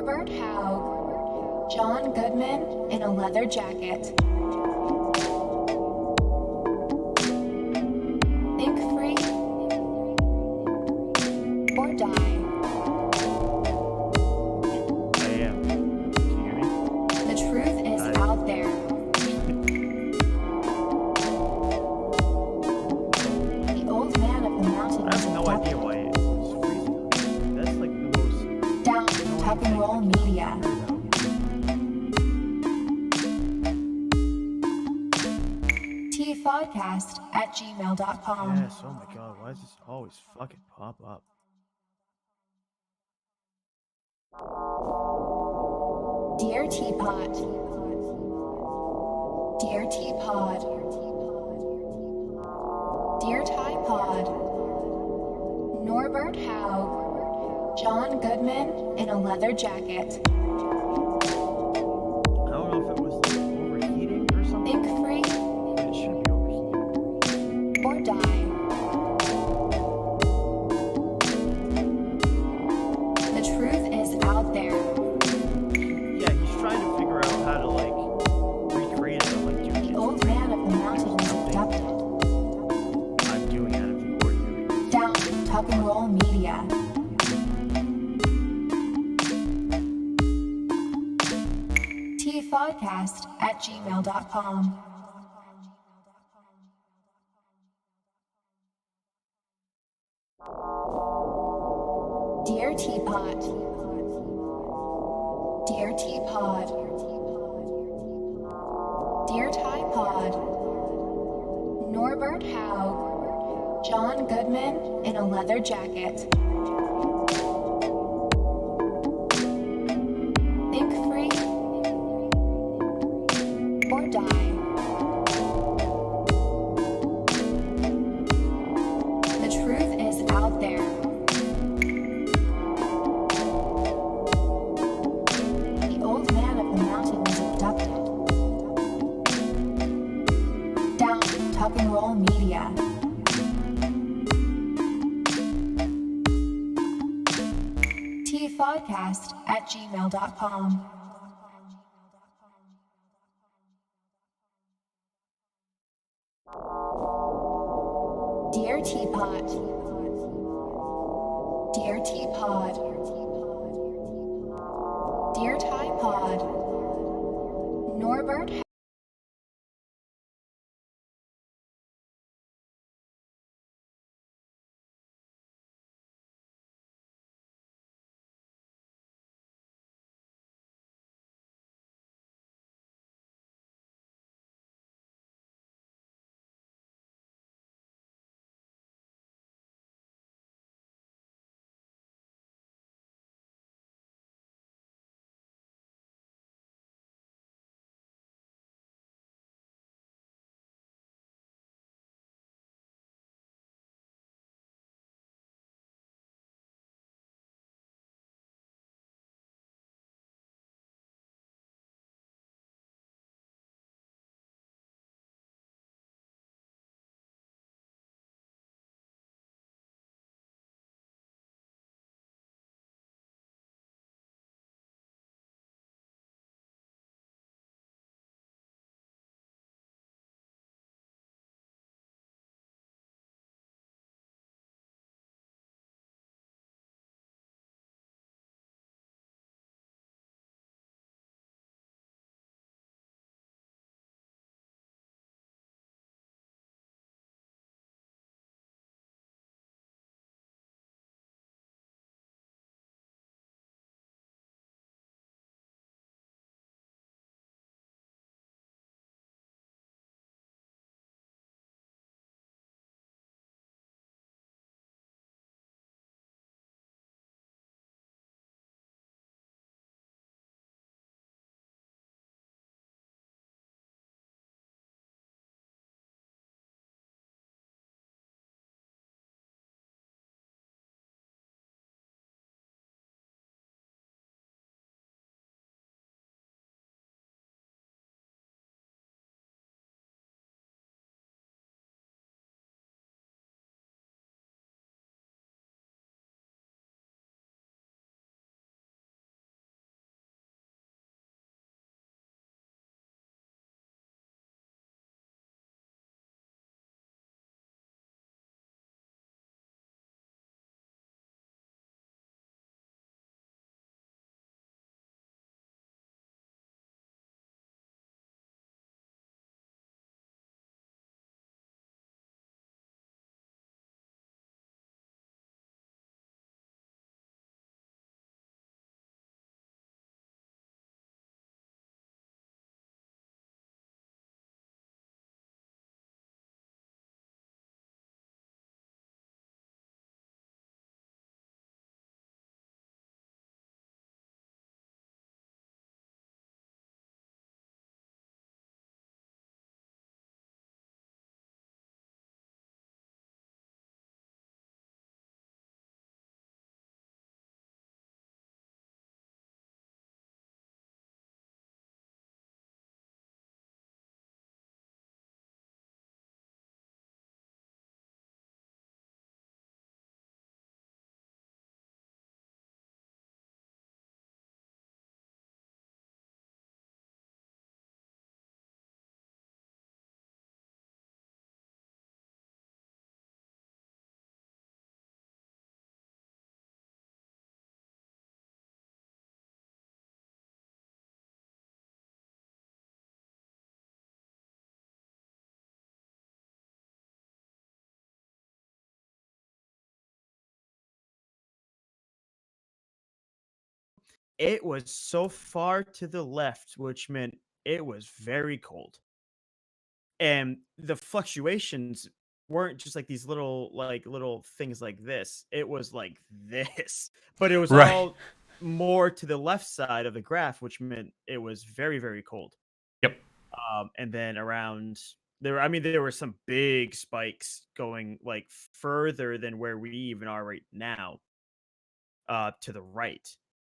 Norbert Haug, John Goodman in a leather jacket. Think free or die. I am. Can you hear me? The truth is out there. The old man of the mountain I is have no idea why it was freezing. That's like the most down Tuck and Roll Media. tfodcast@gmail.com. Yes, oh my god, why does this always fucking pop up? Dear Teapot, Dear Teapot, Dear Typod, Norbert Haug, John Goodman in a leather jacket. I don't know if it was like overheating or something, Think free but it shouldn't be overheating. or die. The truth is out there. Yeah, he's trying to figure out how to like recreate it, like do The old man of the mountain was abducted. I'm doing out of the ordinary. Down Tuck and Roll Media. tfodcast@gmail.com. Dear Teapot, Dear Teapot, Dear Typod, Norbert Haug, John Goodman in a leather jacket. Think free or die. The truth is out there. The old man of the mountain was abducted. Down Tuck and Roll Media. tfodcast@gmail.com. Dear Teapot, Dear Teapot, Dear Typod, Norbert it was so far to the left, which meant it was very cold. And the fluctuations weren't just like these little things like this. It was like this, but it was Right. all more to the left side of the graph, which meant it was very, very cold. Yep. And then around there, I mean, there were some big spikes going like further than where we even are right now, to the right,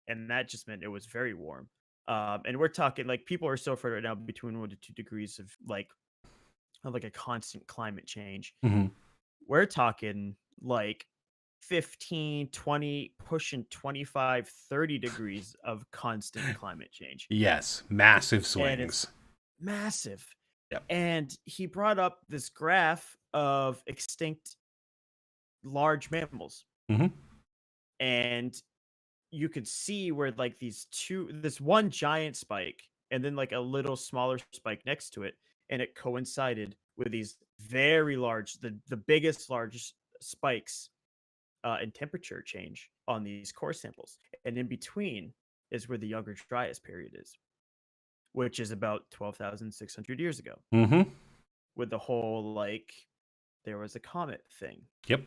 and that just meant it was very warm. And we're talking like people are so afraid right now between 1 to 2 degrees of like a constant climate change. Hmm. We're talking like 15, 20, pushing 25, 30 degrees of constant climate change. Yes, massive And it's swings. massive. Yep. And he brought up this graph of extinct large mammals. Hmm. And you could see where like this one giant spike and then like a little smaller spike next to it, and it coincided with these very large, the biggest largest spikes in temperature change on these core samples, and in between is where the younger Dryas period is, which is about 12,600 years ago, Hmm. with the whole like there was a comet thing. Yep.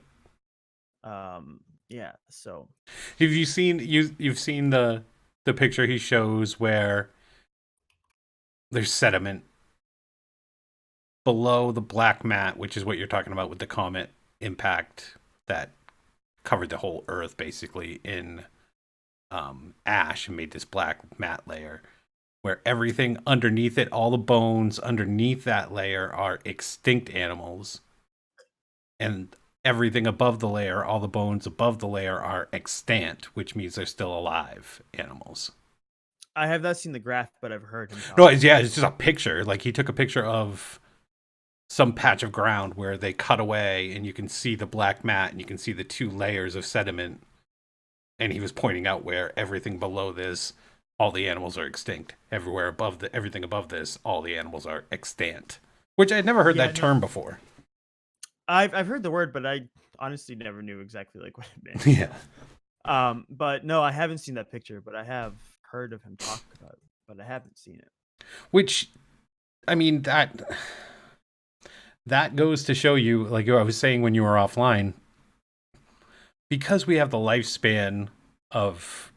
Yeah, so Have you seen you've seen the picture he shows where there's sediment below the black mat, which is what you're talking about with the comet impact that covered the whole Earth basically in ash and made this black mat layer, where everything underneath it, all the bones underneath that layer are extinct animals, and everything above the layer, all the bones above the layer are extant, which means they're still alive animals. I have not seen the graph, but I've heard him talk. No, it's just a picture. Like he took a picture of some patch of ground where they cut away and you can see the black mat and you can see the two layers of sediment. And he was pointing out where everything below this, all the animals are extinct. Everywhere above everything above this, all the animals are extant. Which I'd never heard that term before. I've heard the word, but I honestly never knew exactly like what it meant. Yeah. But no, I haven't seen that picture, but I have heard of him talk about it, but I haven't seen it. Which, I mean, that goes to show you, like I was saying when you were offline, because we have the lifespan of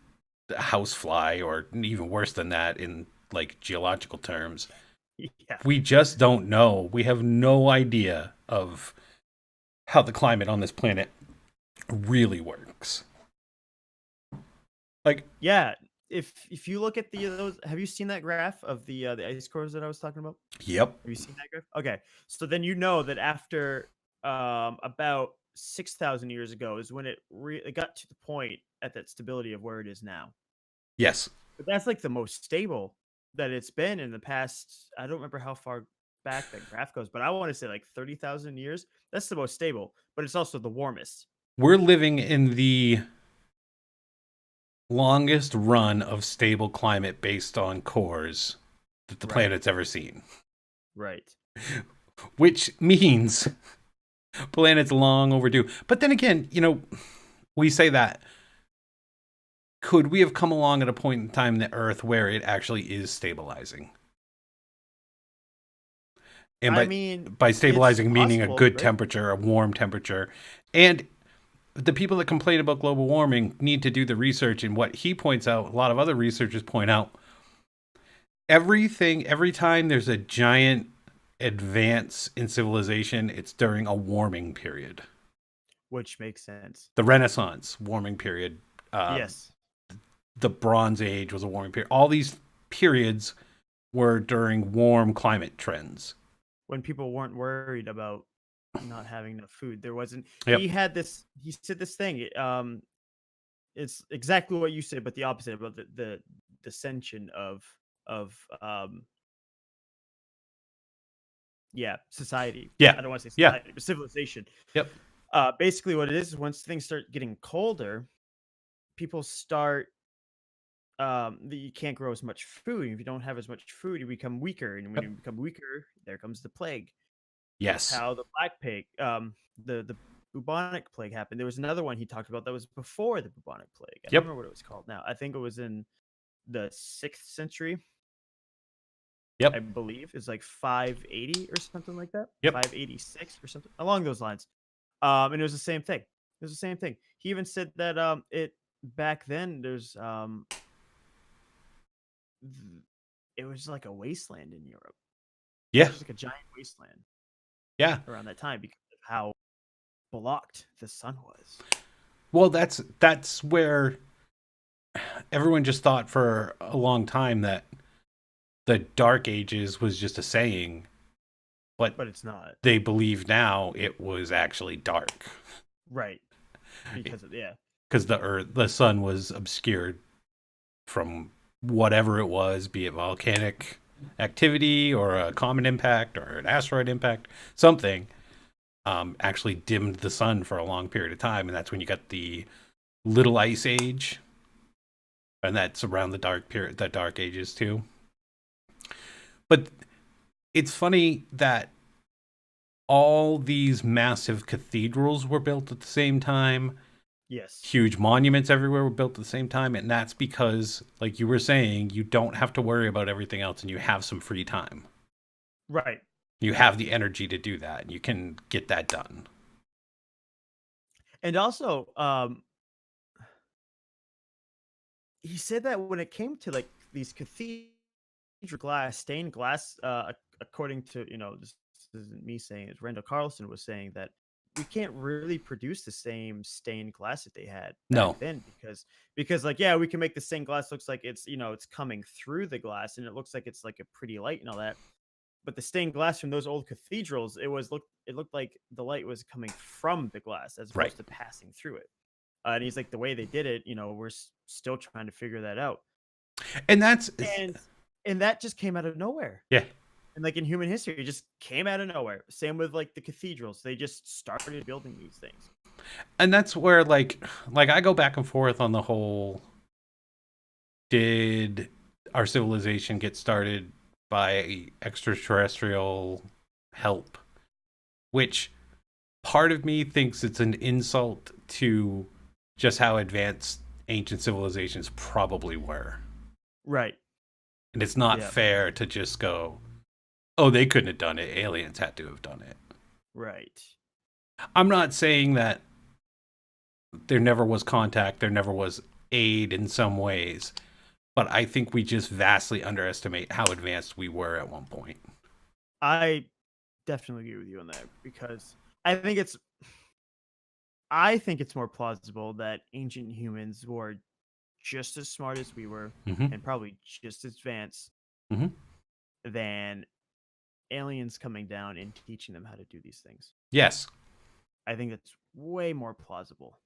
the housefly, or even worse than that in like geological terms, Yeah. we just don't know. We have no idea of how the climate on this planet really works. Like, yeah, if you look at those, have you seen that graph of the ice cores that I was talking about? yep. Have you seen that graph? Okay, so then you know that after about 6,000 years ago is when it got to the point at that stability of where it is now. Yes. But that's like the most stable that it's been in the past. I don't remember how far back that graph goes, but I want to say like 30,000 years. That's the most stable, but it's also the warmest. We're living in the longest run of stable climate based on cores that the planet's ever seen. Right. Which means planet's long overdue. But then again, we say that. Could we have come along at a point in time in the Earth where it actually is stabilizing? And by stabilizing, meaning a good temperature, a warm temperature. And the people that complain about global warming need to do the research. And what he points out, a lot of other researchers point out, every time there's a giant advance in civilization, it's during a warming period. Which makes sense. The Renaissance, warming period. Yes. The Bronze Age was a warming period. All these periods were during warm climate trends. When people weren't worried about not having enough food. There wasn't. Yep. He said this thing. It's exactly what you said, but the opposite, about the dissension of society. Yeah. I don't want to say society, but civilization. Yep. Basically what it is once things start getting colder, people start you can't grow as much food. If you don't have as much food, you become weaker, and when you become weaker, there comes the plague. Yes. That's how the black plague, the bubonic plague happened. There was another one he talked about that was before the bubonic plague. I don't remember what it was called now. I think it was in the 6th century, Yep. I believe, is like 580 or something like that. Yep. 586 or something along those lines. And it was the same thing. It was the same thing. He even said that it back then there's it was like a wasteland in Europe. It Yeah. was like a giant wasteland Yeah. around that time because of how blocked the sun was. Well, that's where everyone just thought for a long time that the Dark Ages was just a saying, but it's not. They believe now it was actually dark. Right. Because of, because the sun was obscured from whatever it was, be it volcanic activity or a comet impact or an asteroid impact, something actually dimmed the sun for a long period of time, and that's when you got the Little Ice Age, and that's around the Dark Ages too. But it's funny that all these massive cathedrals were built at the same time. Yes. Huge monuments everywhere were built at the same time. And that's because, like you were saying, you don't have to worry about everything else and you have some free time. Right. You have the energy to do that and you can get that done. And also, he said that when it came to like these cathedral glass, stained glass, according to, this isn't me saying it, Randall Carlson was saying that we can't really produce the same stained glass that they had back then because like, yeah, we can make the stained glass looks like it's, it's coming through the glass and it looks like it's like a pretty light and all that. But the stained glass from those old cathedrals, it looked like the light was coming from the glass as opposed to passing through it. And he's like, the way they did it, we're still trying to figure that out. And and that just came out of nowhere. Yeah. And like in human history, it just came out of nowhere. Same with like the cathedrals. They just started building these things. And that's where like I go back and forth on the whole, did our civilization get started by extraterrestrial help? Which part of me thinks it's an insult to just how advanced ancient civilizations probably were. Right. And it's not fair to just go, oh, they couldn't have done it. Aliens had to have done it. Right. I'm not saying that there never was contact, there never was aid in some ways, but I think we just vastly underestimate how advanced we were at one point. I definitely agree with you on that because I think it's more plausible that ancient humans were just as smart as we were and probably just as advanced than aliens coming down and teaching them how to do these things. Yes. I think that's way more plausible.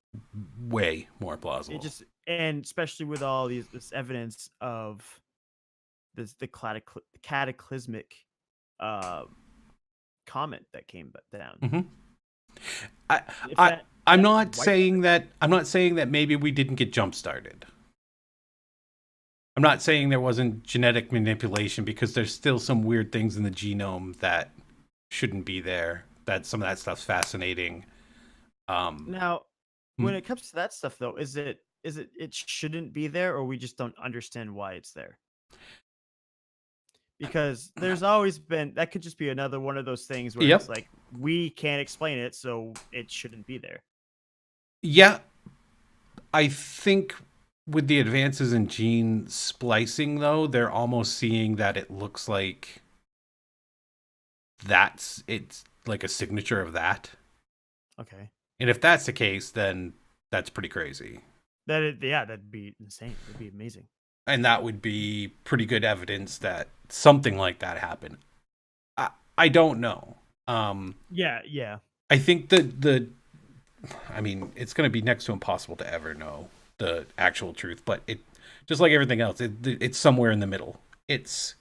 Way more plausible. And especially with all this evidence of the cataclysmic comet that came down. I'm not saying that maybe we didn't get jump started. I'm not saying there wasn't genetic manipulation because there's still some weird things in the genome that shouldn't be there. That some of that stuff's fascinating. Now, when it comes to that stuff, though, is it shouldn't be there, or we just don't understand why it's there? Because there's always been that could just be another one of those things where it's like we can't explain it, so it shouldn't be there. Yeah, I think with the advances in gene splicing, though, they're almost seeing that it looks like it's like a signature of that. Okay. And if that's the case, then that's pretty crazy. That'd be insane. That'd be amazing. And that would be pretty good evidence that something like that happened. I don't know. Yeah. I think I mean, it's going to be next to impossible to ever know the actual truth, but it just like everything else, it's somewhere in the middle. It's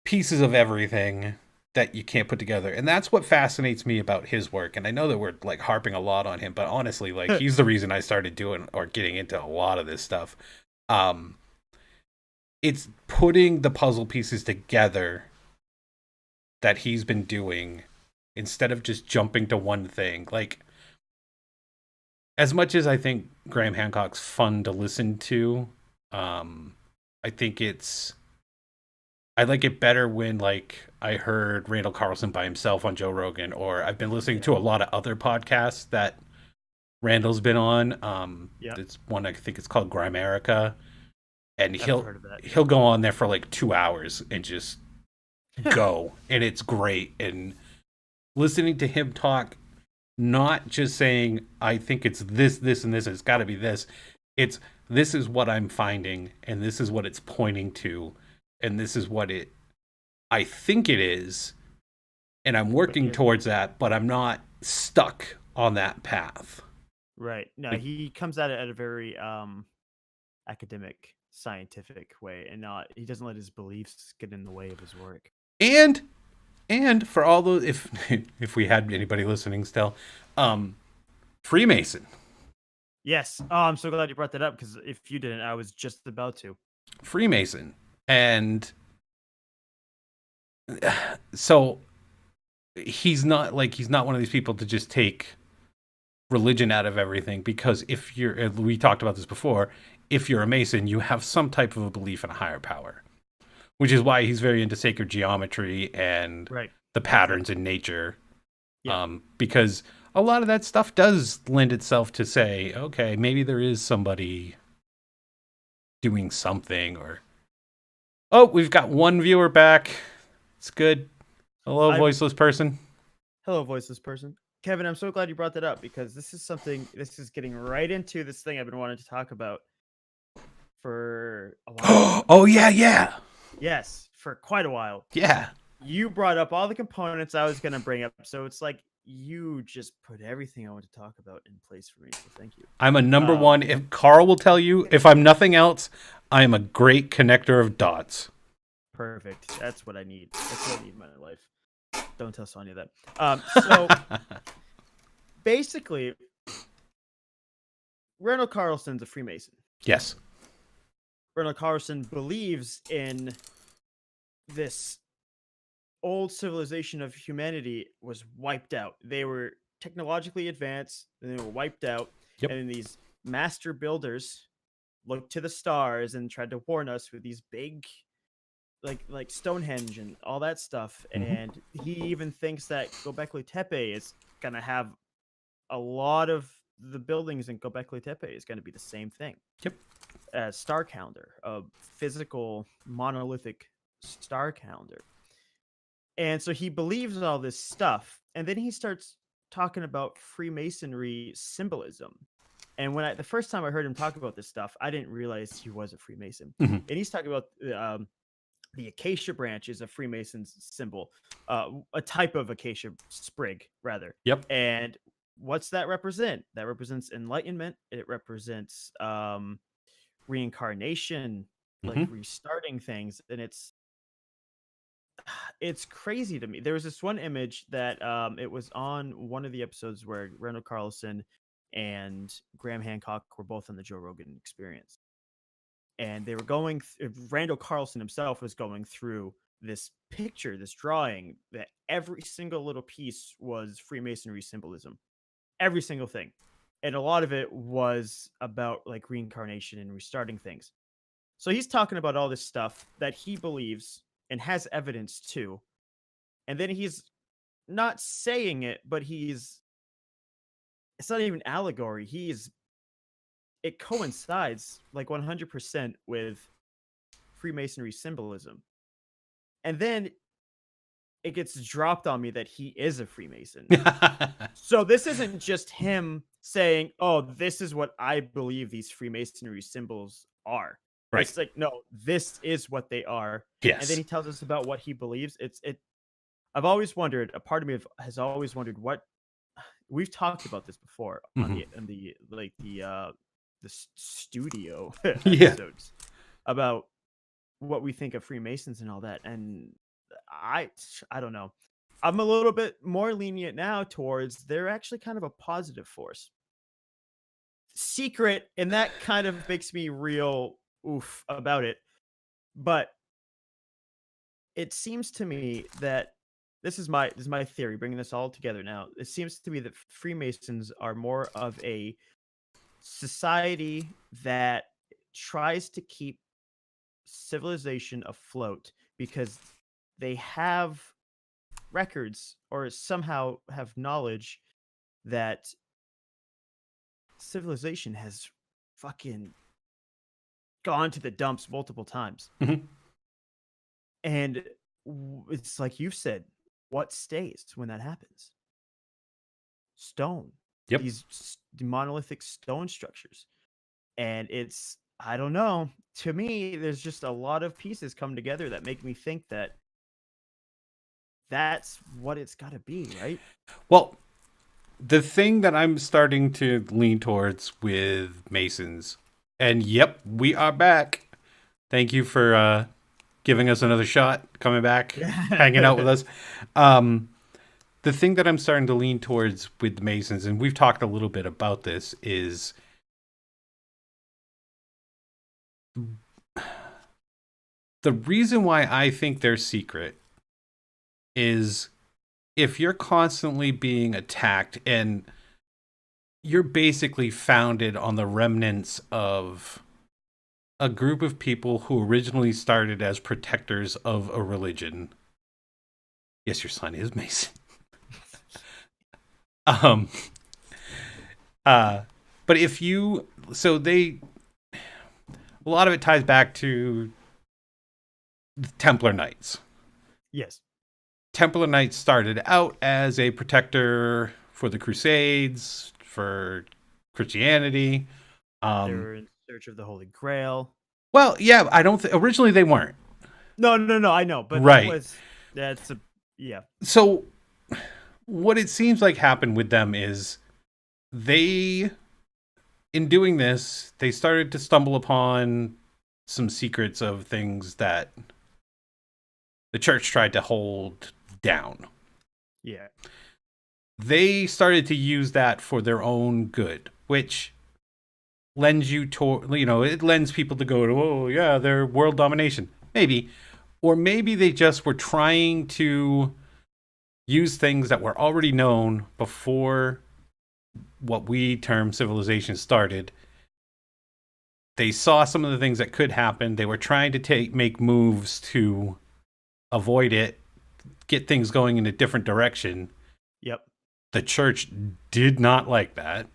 pieces of everything that you can't put together, and that's what fascinates me about his work. And I know that we're like harping a lot on him, but honestly, like he's the reason I started doing or getting into a lot of this stuff. It's putting the puzzle pieces together that he's been doing instead of just jumping to one thing. Like, as much as I think Graham Hancock's fun to listen to, I think I like it better when like I heard Randall Carlson by himself on Joe Rogan, or I've been listening to a lot of other podcasts that Randall's been on. Yeah, It's one I think it's called Grimerica, and I've heard of that. he'll go on there for like 2 hours and just go, and it's great. And listening to him talk, not just saying I think it's this, and this. It's got to be this. It's this is what I'm finding, and this is what it's pointing to, and this is what I think it is, and I'm working towards that, but I'm not stuck on that path. Right. No, Like- he comes at it at a very academic, scientific way, and not he doesn't let his beliefs get in the way of his work. And for all those, if we had anybody listening still, Freemason. Yes. Oh, I'm so glad you brought that up, because if you didn't, I was just about to. Freemason. And so he's not one of these people to just take religion out of everything, because if we talked about this before, if you're a Mason, you have some type of a belief in a higher power, which is why he's very into sacred geometry and Right. the patterns in nature. Yeah. Because a lot of that stuff does lend itself to say, okay, maybe there is somebody doing something. Or oh, we've got one viewer back. It's good. Hello, voiceless person. Hello, voiceless person. Kevin, I'm so glad you brought that up, because this is getting right into this thing I've been wanting to talk about for a while. Oh, yeah. Yes, for quite a while. Yeah. You brought up all the components I was going to bring up, so it's like you just put everything I want to talk about in place for me, so thank you. I'm a number one. If Carl will tell you, if I'm nothing else, I am a great connector of dots. Perfect. That's what I need. That's what I need in my life. Don't tell Sonia that. So basically, Randall Carlson's a Freemason. Yes. Randall Carlson believes in this old civilization of humanity was wiped out. They were technologically advanced, and they were wiped out. Yep. And these master builders looked to the stars and tried to warn us with these big, like Stonehenge and all that stuff. Mhm. And he even thinks that Göbekli Tepe is gonna have a lot of the buildings in Göbekli Tepe is going to be the same thing. Yep. As star calendar, a physical monolithic star calendar. And so he believes all this stuff, and then he starts talking about Freemasonry symbolism. And the first time I heard him talk about this stuff, I didn't realize he was a Freemason. Mhm. And he's talking about the acacia branch is a Freemason's symbol, a type of acacia sprig, rather. Yep. And what's that represent? That represents enlightenment. It represents reincarnation, like restarting things. And it's crazy to me. There was this one image that it was on one of the episodes where Randall Carlson and Graham Hancock were both on the Joe Rogan Experience. And they were Randall Carlson himself was going through this picture, this drawing, that every single little piece was Freemasonry symbolism. Every single thing. And a lot of it was about like reincarnation and restarting things. So he's talking about all this stuff that he believes and has evidence to. And then he's not saying it, but it's not even allegory. It coincides like 100% with Freemasonry symbolism. And then it gets dropped on me that he is a Freemason. So this isn't just him saying, oh, this is what I believe these Freemasonry symbols are. Right. It's like, no, this is what they are. Yes. And then he tells us about what he believes. I've always wondered, a part of me has always wondered what we've talked about this before on the studio episodes about what we think of Freemasons and all that. And I don't know. I'm a little bit more lenient now towards they're actually kind of a positive force. Secret, and that kind of makes me real oof about it. But it seems to me that this is my theory, bringing this all together now. It seems to me that Freemasons are more of a society that tries to keep civilization afloat because they have records or somehow have knowledge that civilization has fucking gone to the dumps multiple times. Mhm. And it's like you said, what stays when that happens? Stone. Yep. These monolithic stone structures. And it's, I don't know. To me, there's just a lot of pieces come together that make me think that that's what it's got to be, right? Well, the thing that I'm starting to lean towards with Masons, and yep, we are back. Thank you for giving us another shot, coming back, hanging out with us. The thing that I'm starting to lean towards with the Masons, and we've talked a little bit about this, is the reason why I think they're secret is if you're constantly being attacked and you're basically founded on the remnants of a group of people who originally started as protectors of a religion. Yes, your son is Mason. But if you, so they, a lot of it ties back to the Templar Knights. Yes. Templar Knights started out as a protector for the Crusades, for Christianity. They were in search of the Holy Grail. Well, yeah, I don't originally they weren't. No, I know, but Right. Yeah. So what it seems like happened with them is they, in doing this, they started to stumble upon some secrets of things that the church tried to hold down. Yeah. They started to use that for their own good, which lends you to, it lends people to go to, oh yeah, they're world domination. Maybe. Or maybe they just were trying to use things that were already known before what we term civilization started. They saw some of the things that could happen. They were trying to make moves to avoid it, get things going in a different direction. Yep. The church did not like that.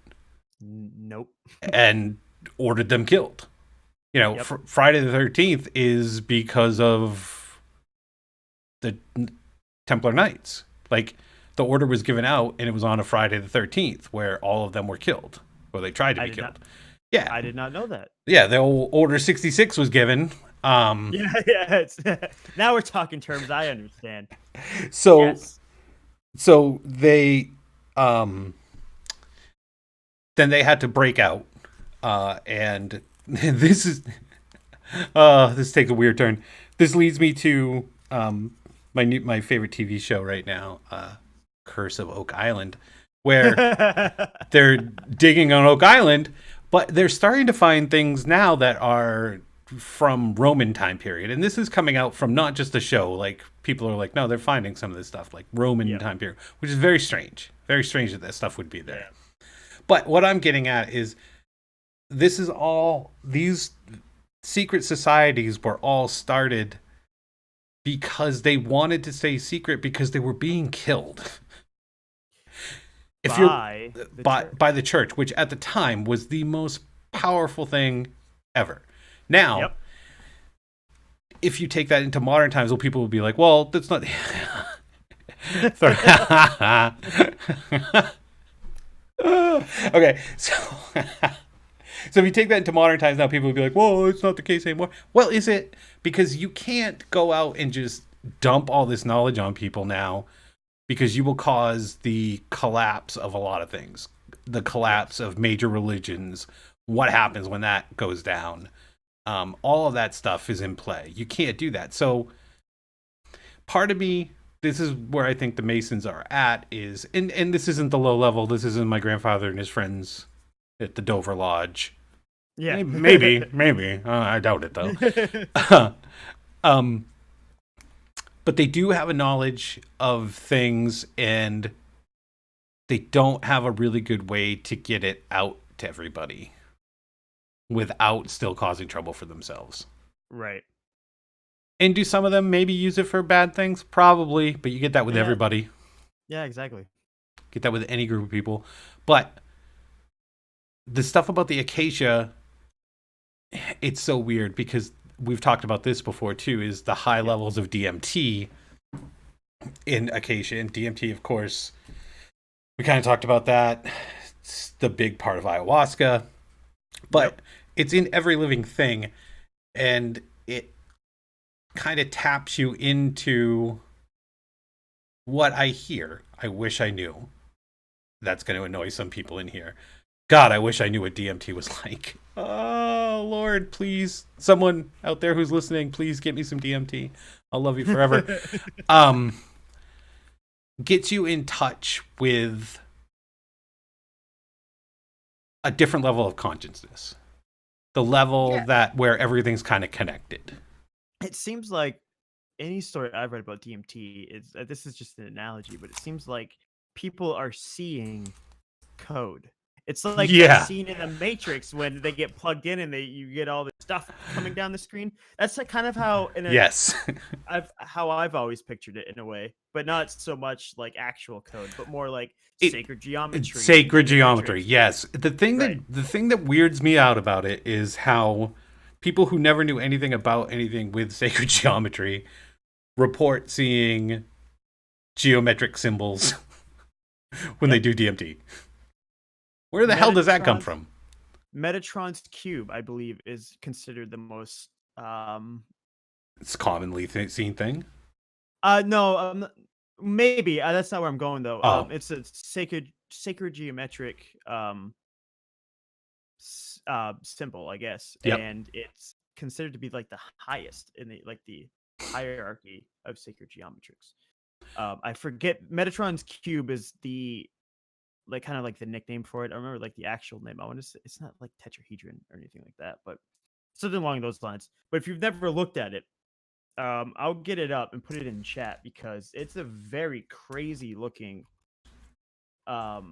Nope. And ordered them killed. Yep. Friday the 13th is because of the Templar Knights. Like, the order was given out, and it was on a Friday the 13th, where all of them were killed, or they tried to be killed. Yeah, I did not know that. Yeah, the old Order 66 was given. Yeah. Now we're talking terms I understand. So, yes. So they, then they had to break out, and this takes a weird turn. This leads me to my favorite TV show right now, Curse of Oak Island, where they're digging on Oak Island, but they're starting to find things now that are from Roman time period. And this is coming out from not just the show. Like, people are like, no, they're finding some of this stuff like Roman time period, which is very strange. Very strange that stuff would be there. Yeah. But what I'm getting at is this is all, these secret societies were all started because they wanted to stay secret because they were being killed. By the church, which at the time was the most powerful thing ever. Now, if you take that into modern times, well, people will be like, well, that's not... Okay, so if you take that into modern times now, people will be like, whoa, it's not the case anymore. Well, is it? Because you can't go out and just dump all this knowledge on people now, because you will cause the collapse of a lot of things. The collapse of major religions. What happens when that goes down? All of that stuff is in play. You can't do that. So part of me, this is where I think the Masons are at, is, and this isn't the low level, this isn't my grandfather and his friends at the Dover Lodge. Yeah. Maybe. I doubt it, though. But they do have a knowledge of things, and they don't have a really good way to get it out to everybody without still causing trouble for themselves. Right. And do some of them maybe use it for bad things? Probably, but you get that with Yeah. everybody. Yeah, exactly. Get that with any group of people. But the stuff about the acacia, it's so weird because we've talked about this before too, is the high levels of DMT in acacia. And DMT, of course, we kind of talked about that. It's the big part of ayahuasca. But it's in every living thing. And it kind of taps you into what I hear. I wish I knew. That's going to annoy some people in here. God, I wish I knew what DMT was like. Oh, Lord, please. Someone out there who's listening, please get me some DMT. I'll love you forever. Gets you in touch with a different level of consciousness. The level that where everything's kind of connected. It seems like any story I've read about DMT is this is just an analogy, but it seems like people are seeing code. It's like that scene in the Matrix when they get plugged in and you get all the stuff coming down the screen. That's like kind of how I've always pictured it in a way, but not so much like actual code, but more like sacred geometry. Sacred geometry, yes. The thing that weirds me out about it is how people who never knew anything about anything with sacred geometry report seeing geometric symbols when they do DMT. Where the hell does that come from? Metatron's cube, I believe, is considered the most it's commonly seen thing. No, maybe that's not where I'm going though. Oh. It's a sacred geometric symbol, I guess, and it's considered to be like the highest in the hierarchy of sacred geometrics. I forget. Metatron's cube is the kind of like the nickname for it. I remember like the actual name. I want to say it's not like tetrahedron or anything like that, but something along those lines. But if you've never looked at it, I'll get it up and put it in chat because it's a very crazy looking about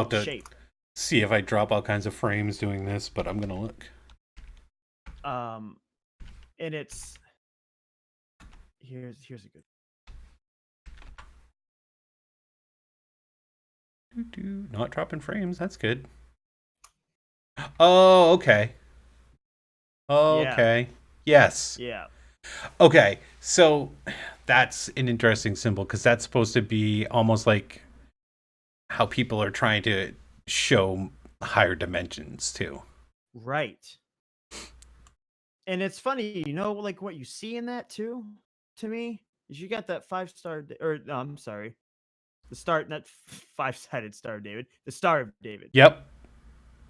to shape. See if I drop all kinds of frames doing this, but I'm gonna look. And it's here's a good. Not dropping frames. That's good. Oh, okay. Okay. Yes. Yeah. Okay. So that's an interesting symbol because that's supposed to be almost like how people are trying to show higher dimensions too. Right. And it's funny, like what you see in that too, to me, is you got that 5-star, or no, I'm sorry. Not 5-sided Star of David, the Star of David. Yep.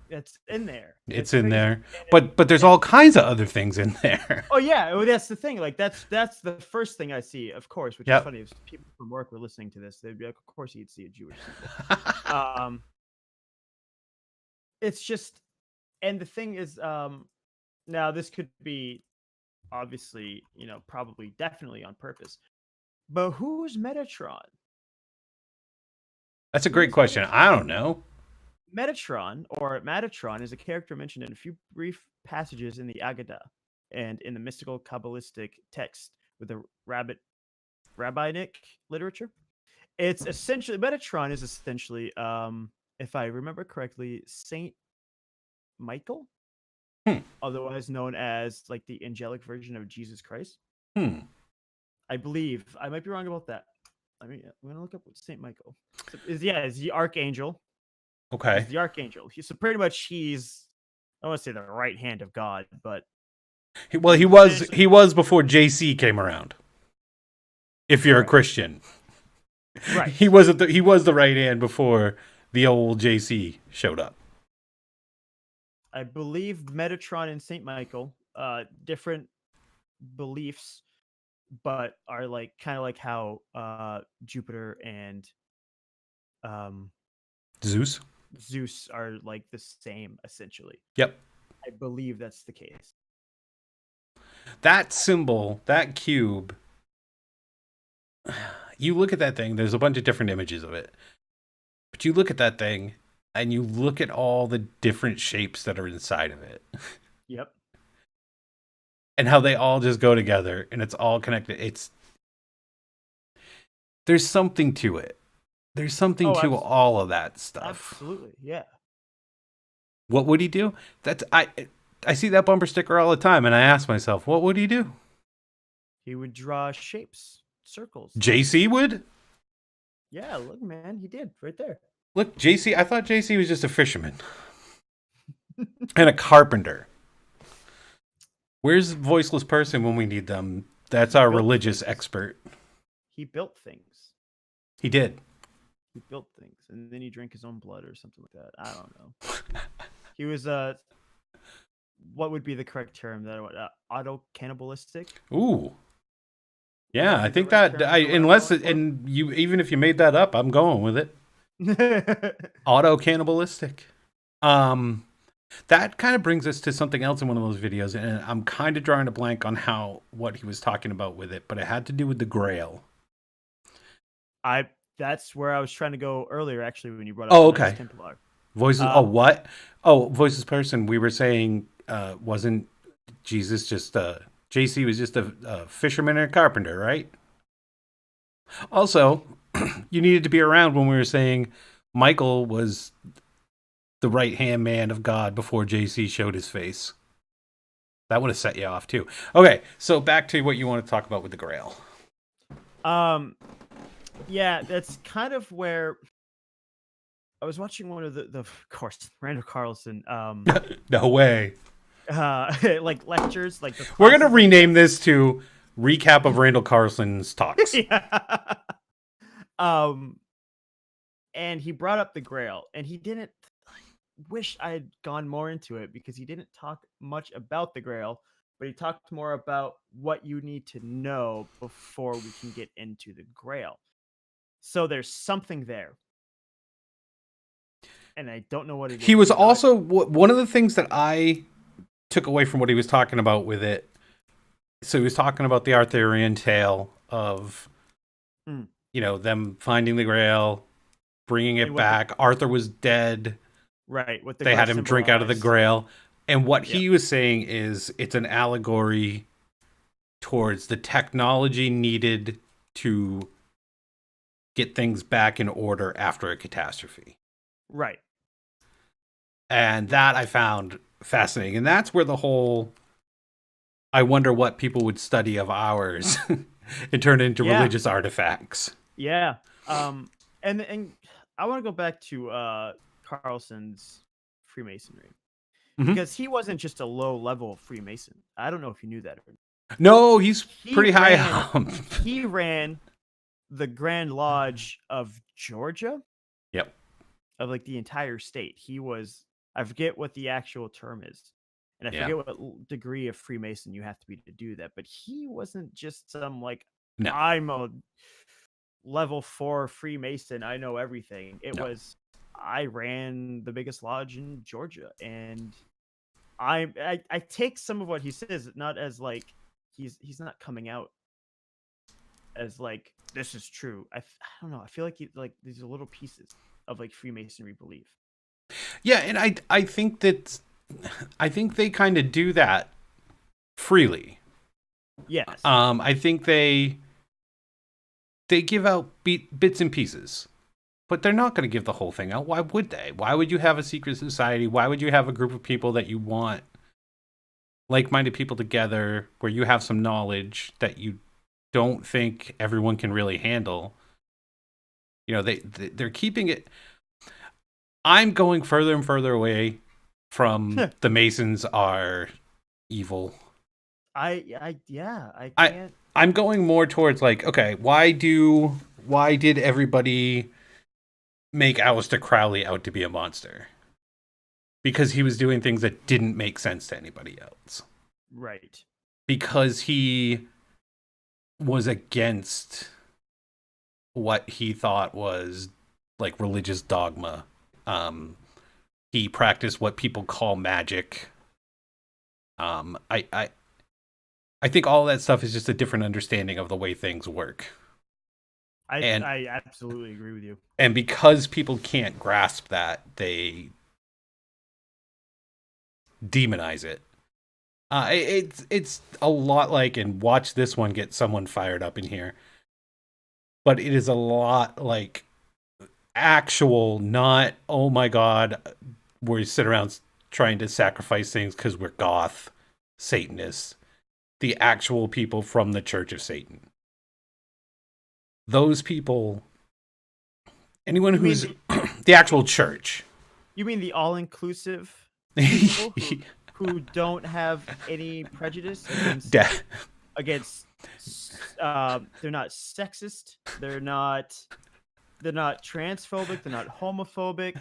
It's in there. It's in there. But there's all kinds of other things in there. Oh yeah, well, that's the thing. Like that's the first thing I see, of course, which is funny. If people from work were listening to this, they'd be like, of course you'd see a Jewish symbol. It's just, and the thing is, now this could be obviously, probably definitely on purpose. But who's Metatron? That's a great question. I don't know. Metatron is a character mentioned in a few brief passages in the Agadah and in the mystical Kabbalistic text with the rabbinic literature. Metatron is essentially, if I remember correctly, Saint Michael, otherwise known as like the angelic version of Jesus Christ. I believe. I might be wrong about that. I'm gonna look up what Saint Michael is. Is the archangel. Okay. He's the archangel. So pretty much he's, I don't want to say the right hand of God, but he was before JC came around. If you're a Christian, right? He was the right hand before the old JC showed up. I believe Metatron and Saint Michael, different beliefs, but are like kind of like how Jupiter and Zeus are like the same, essentially. Yep. I believe that's the case. That symbol, that cube, you look at that thing, there's a bunch of different images of it. But you look at that thing, and you look at all the different shapes that are inside of it. Yep. and how they all just go together and it's all connected. There's something to it. There's something Oh, to all of that stuff. Absolutely, yeah. What would he do? I see that bumper sticker all the time, and I ask myself, what would he do? He would draw shapes, circles. JC would? Yeah, look, man, he did right there. Look, JC, I thought JC was just a fisherman and a carpenter. Where's the voiceless person when we need them? That's our religious expert. He built things. He did. He built things, and then he drank his own blood or something like that. I don't know. He was what would be the correct term? That auto cannibalistic. Ooh. Yeah, I think right that term for what unless I'm going and you even if you made that up, I'm going with it. Auto cannibalistic. That kind of brings us to something else in one of those videos, and I'm kind of drawing a blank on what he was talking about with it, but it had to do with the Grail. That's where I was trying to go earlier, actually, when you brought up Oh, the Knights okay. Templar. Voices. What? Oh, voices person. We were saying, wasn't Jesus just JC was just a fisherman and a carpenter, right? Also, you needed to be around when we were saying Michael was the right hand man of God before JC showed his face. That would have set you off too. Okay, so back to what you want to talk about with the Grail. Yeah, that's kind of where I was watching one of the of course, Randall Carlson, No way. like lectures, like We're gonna rename this to recap of Randall Carlson's talks. Yeah. And he brought up the Grail, and he didn't. Wish I had gone more into it because he didn't talk much about the Grail, but he talked more about what you need to know before we can get into the Grail. So there's something there. And I don't know what it is. He was also one of the things that I took away from what he was talking about with it. So he was talking about the Arthurian tale of, them finding the Grail, bringing it back. Arthur was dead. Right. What they had him drink out of the Grail. And what he was saying is it's an allegory towards the technology needed to get things back in order after a catastrophe. Right. And that I found fascinating. And that's where the whole I wonder what people would study of ours and turn into religious artifacts. Yeah. And I want to go back to Carlson's Freemasonry. Because he wasn't just a low level Freemason. I don't know if you knew that. No, he's pretty high up. He ran the Grand Lodge of Georgia. Yep. Of like the entire state. He was, I forget what the actual term is. And I forget what degree of Freemason you have to be to do that. But he wasn't just some I'm a level 4 Freemason. I know everything. It was, I ran the biggest lodge in Georgia. And I take some of what he says not as like he's not coming out as like this is true. I don't know. I feel like these are little pieces of like Freemasonry belief. Yeah, and I think they kind of do that freely. Yes. I think they give out bits and pieces, but they're not going to give the whole thing out. Why would they? Why would you have a secret society? Why would you have a group of people that you want like-minded people together where you have some knowledge that you don't think everyone can really handle? They're keeping it. I'm going further and further away from the Masons are evil. I can't. I'm going more towards like, okay, why did everybody make Aleister Crowley out to be a monster? Because he was doing things that didn't make sense to anybody else. Right. Because he was against what he thought was like religious dogma. He practiced what people call magic. I think all that stuff is just a different understanding of the way things work. I absolutely agree with you. And because people can't grasp that, they demonize it. It's a lot like, and watch this one get someone fired up in here. But it is a lot like actual, not oh my god, where you sit around trying to sacrifice things because we're goth Satanists. The actual people from the Church of Satan. Those people, anyone You mean who's the actual church. You mean the all-inclusive people who don't have any prejudice against they're not sexist, they're not transphobic, they're not homophobic,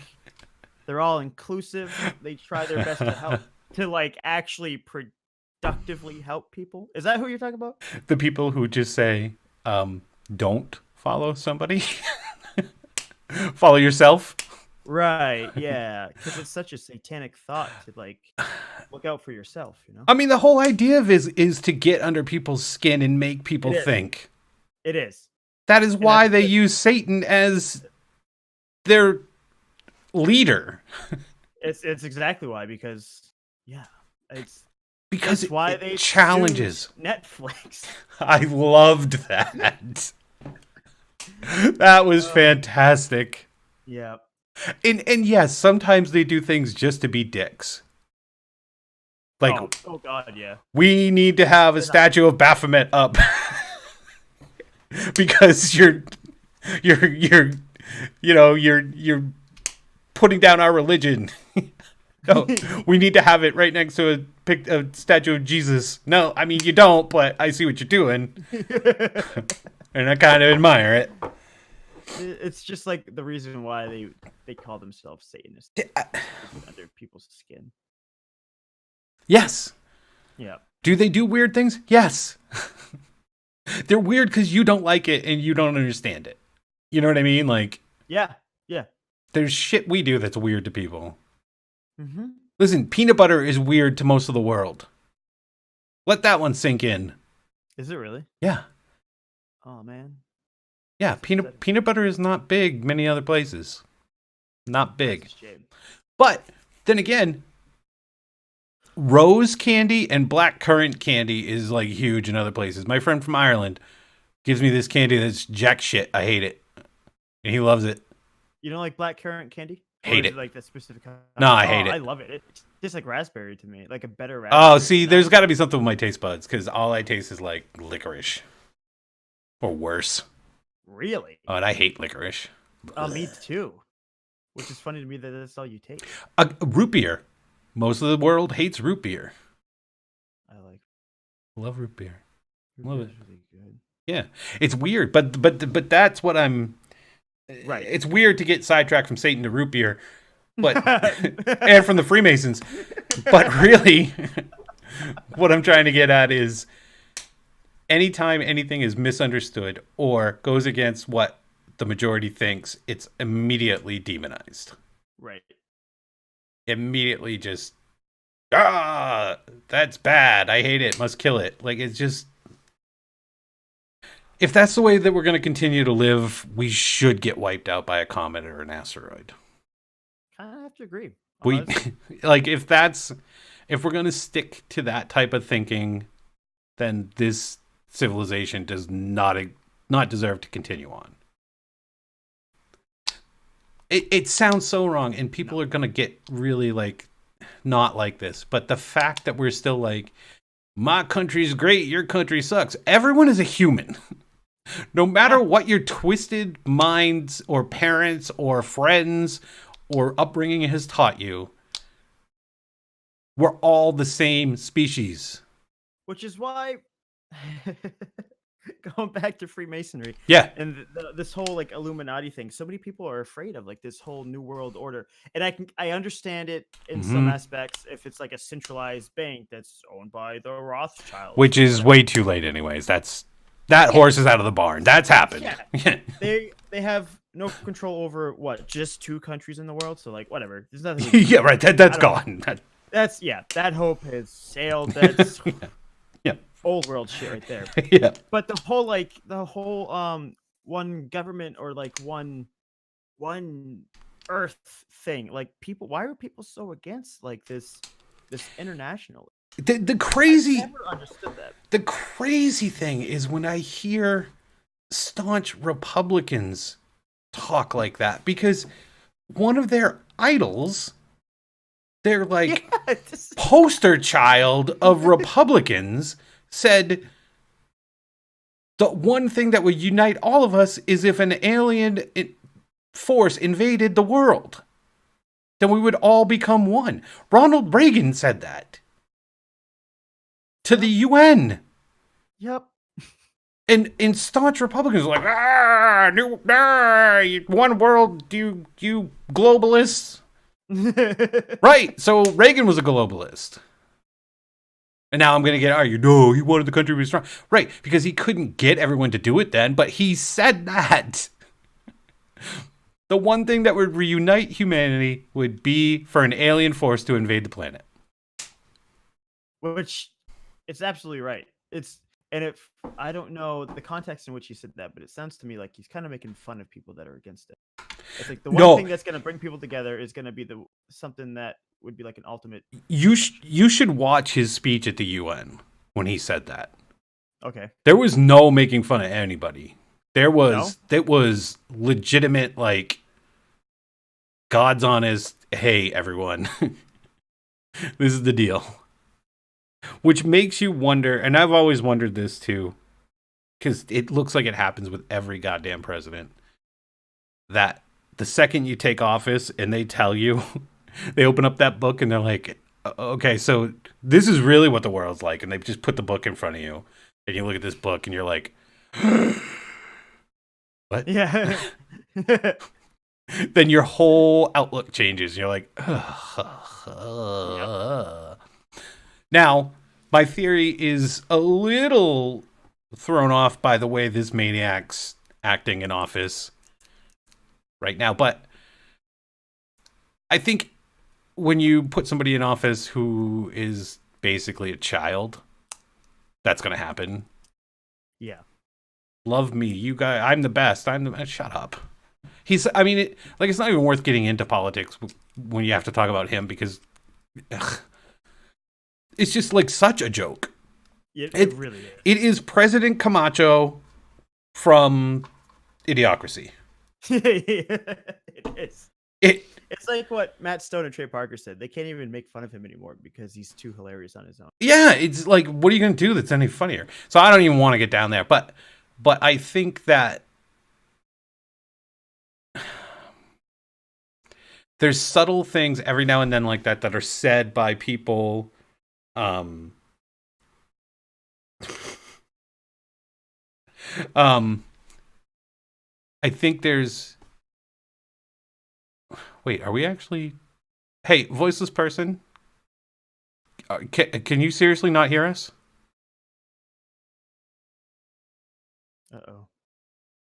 they're all inclusive. They try their best to help, to like actually productively help people. Is that who you're talking about? The people who just say, don't follow somebody. Follow yourself. Right, yeah, because it's such a satanic thought to like look out for yourself, you know? I mean, the whole idea of is to get under people's skin and make people think. It is. That is why they use Satan as their leader. It's exactly why, because that's Because why it they challenges sued Netflix. I loved that. That was fantastic. Yeah. And yes, sometimes they do things just to be dicks. Like, oh god, yeah. we need to have a statue of Baphomet up because you're putting down our religion. No, we need to have it right next to a statue of Jesus. No, I mean you don't, but I see what you're doing, and I kind of admire it. It's just like the reason why they call themselves Satanists, under people's skin. Yes. Yeah. Do they do weird things? Yes. They're weird because you don't like it and you don't understand it. You know what I mean? Like, yeah. There's shit we do that's weird to people. Mm-hmm. Listen, peanut butter is weird to most of the world. Let that one sink in. Is it really? Yeah. Oh man. Yeah, peanut butter is not big many other places. Not big. That's a shame. But then again, rose candy and black currant candy is like huge in other places. My friend from Ireland gives me this candy that's jack shit. I hate it. And he loves it. You don't like black currant candy? Hate it. Like that specific kind? No, I hate it. I love it. It's just like raspberry to me, like a better raspberry. Oh, see, there's got to be something with my taste buds because all I taste is like licorice or worse. Really? Oh, and I hate licorice. Me too. Which is funny to me that that's all you take. Root beer. Most of the world hates root beer. I like. Love root beer. Love Love it. Really good. Yeah, it's weird, but that's what I'm. Right. It's weird to get sidetracked from Satan to root beer, but and from the Freemasons. But really, what I'm trying to get at is, anytime anything is misunderstood or goes against what the majority thinks, it's immediately demonized. Right. Immediately just, that's bad. I hate it. Must kill it. Like, it's just, if that's the way that we're going to continue to live, we should get wiped out by a comet or an asteroid. I have to agree. We like if we're going to stick to that type of thinking, then this civilization does not deserve to continue on. It sounds so wrong, and people are going to get really like not like this, but the fact that we're still like, my country's great, your country sucks. Everyone is a human. No matter what your twisted minds or parents or friends or upbringing has taught you, we're all the same species. Which is why, going back to Freemasonry, Yeah, and this whole like Illuminati thing, so many people are afraid of like this whole New World Order, and I understand it in some aspects if it's like a centralized bank that's owned by the Rothschilds, which is way too late, anyways. That horse is out of the barn. That's happened. Yeah. They have no control over what, just 2 countries in the world, so like whatever. There's nothing. Yeah, right. That's gone. That hope has sailed. That's yeah, old world shit right there. Yeah. But the whole one government or like one Earth thing, like people, why are people so against like this international? The crazy Never understood that. the crazy thing is when I hear staunch Republicans talk like that, because one of their idols, their like Yeah, this- poster child of Republicans, said the one thing that would unite all of us is if an alien force invaded the world. Then we would all become one. Ronald Reagan said that to the UN. Yep. And staunch Republicans are like, one world, you globalists. Right, so Reagan was a globalist. And now I'm going to get argued, no, he wanted the country to be strong. Right, because he couldn't get everyone to do it then, but he said that. The one thing that would reunite humanity would be for an alien force to invade the planet. Which, it's absolutely right. I don't know the context in which he said that, but it sounds to me like he's kind of making fun of people that are against it. It's like the one thing that's going to bring people together is going to be something that would be like an ultimate. You should watch his speech at the UN when he said that. Okay. There was no making fun of anybody. It was legitimate, like, God's honest, hey, everyone. This is the deal. Which makes you wonder, and I've always wondered this too, because it looks like it happens with every goddamn president, that the second you take office and they tell you, they open up that book and they're like, okay, so this is really what the world's like, and they just put the book in front of you, and you look at this book and you're like, what? Yeah. Then your whole outlook changes. You're like, Now, my theory is a little thrown off by the way this maniac's acting in office right now. But I think when you put somebody in office who is basically a child, that's going to happen. Yeah. Love me, you guys. I'm the best. Shut up. It's not even worth getting into politics when you have to talk about him, because it's just like such a joke. It really is. It is President Camacho from Idiocracy. It is. It's like what Matt Stone and Trey Parker said. They can't even make fun of him anymore because he's too hilarious on his own. Yeah, it's like, what are you going to do that's any funnier? So I don't even want to get down there. But I think that there's subtle things every now and then like that are said by people. I think there's. Wait, are we actually? Hey, voiceless person. Can you seriously not hear us? Uh-oh.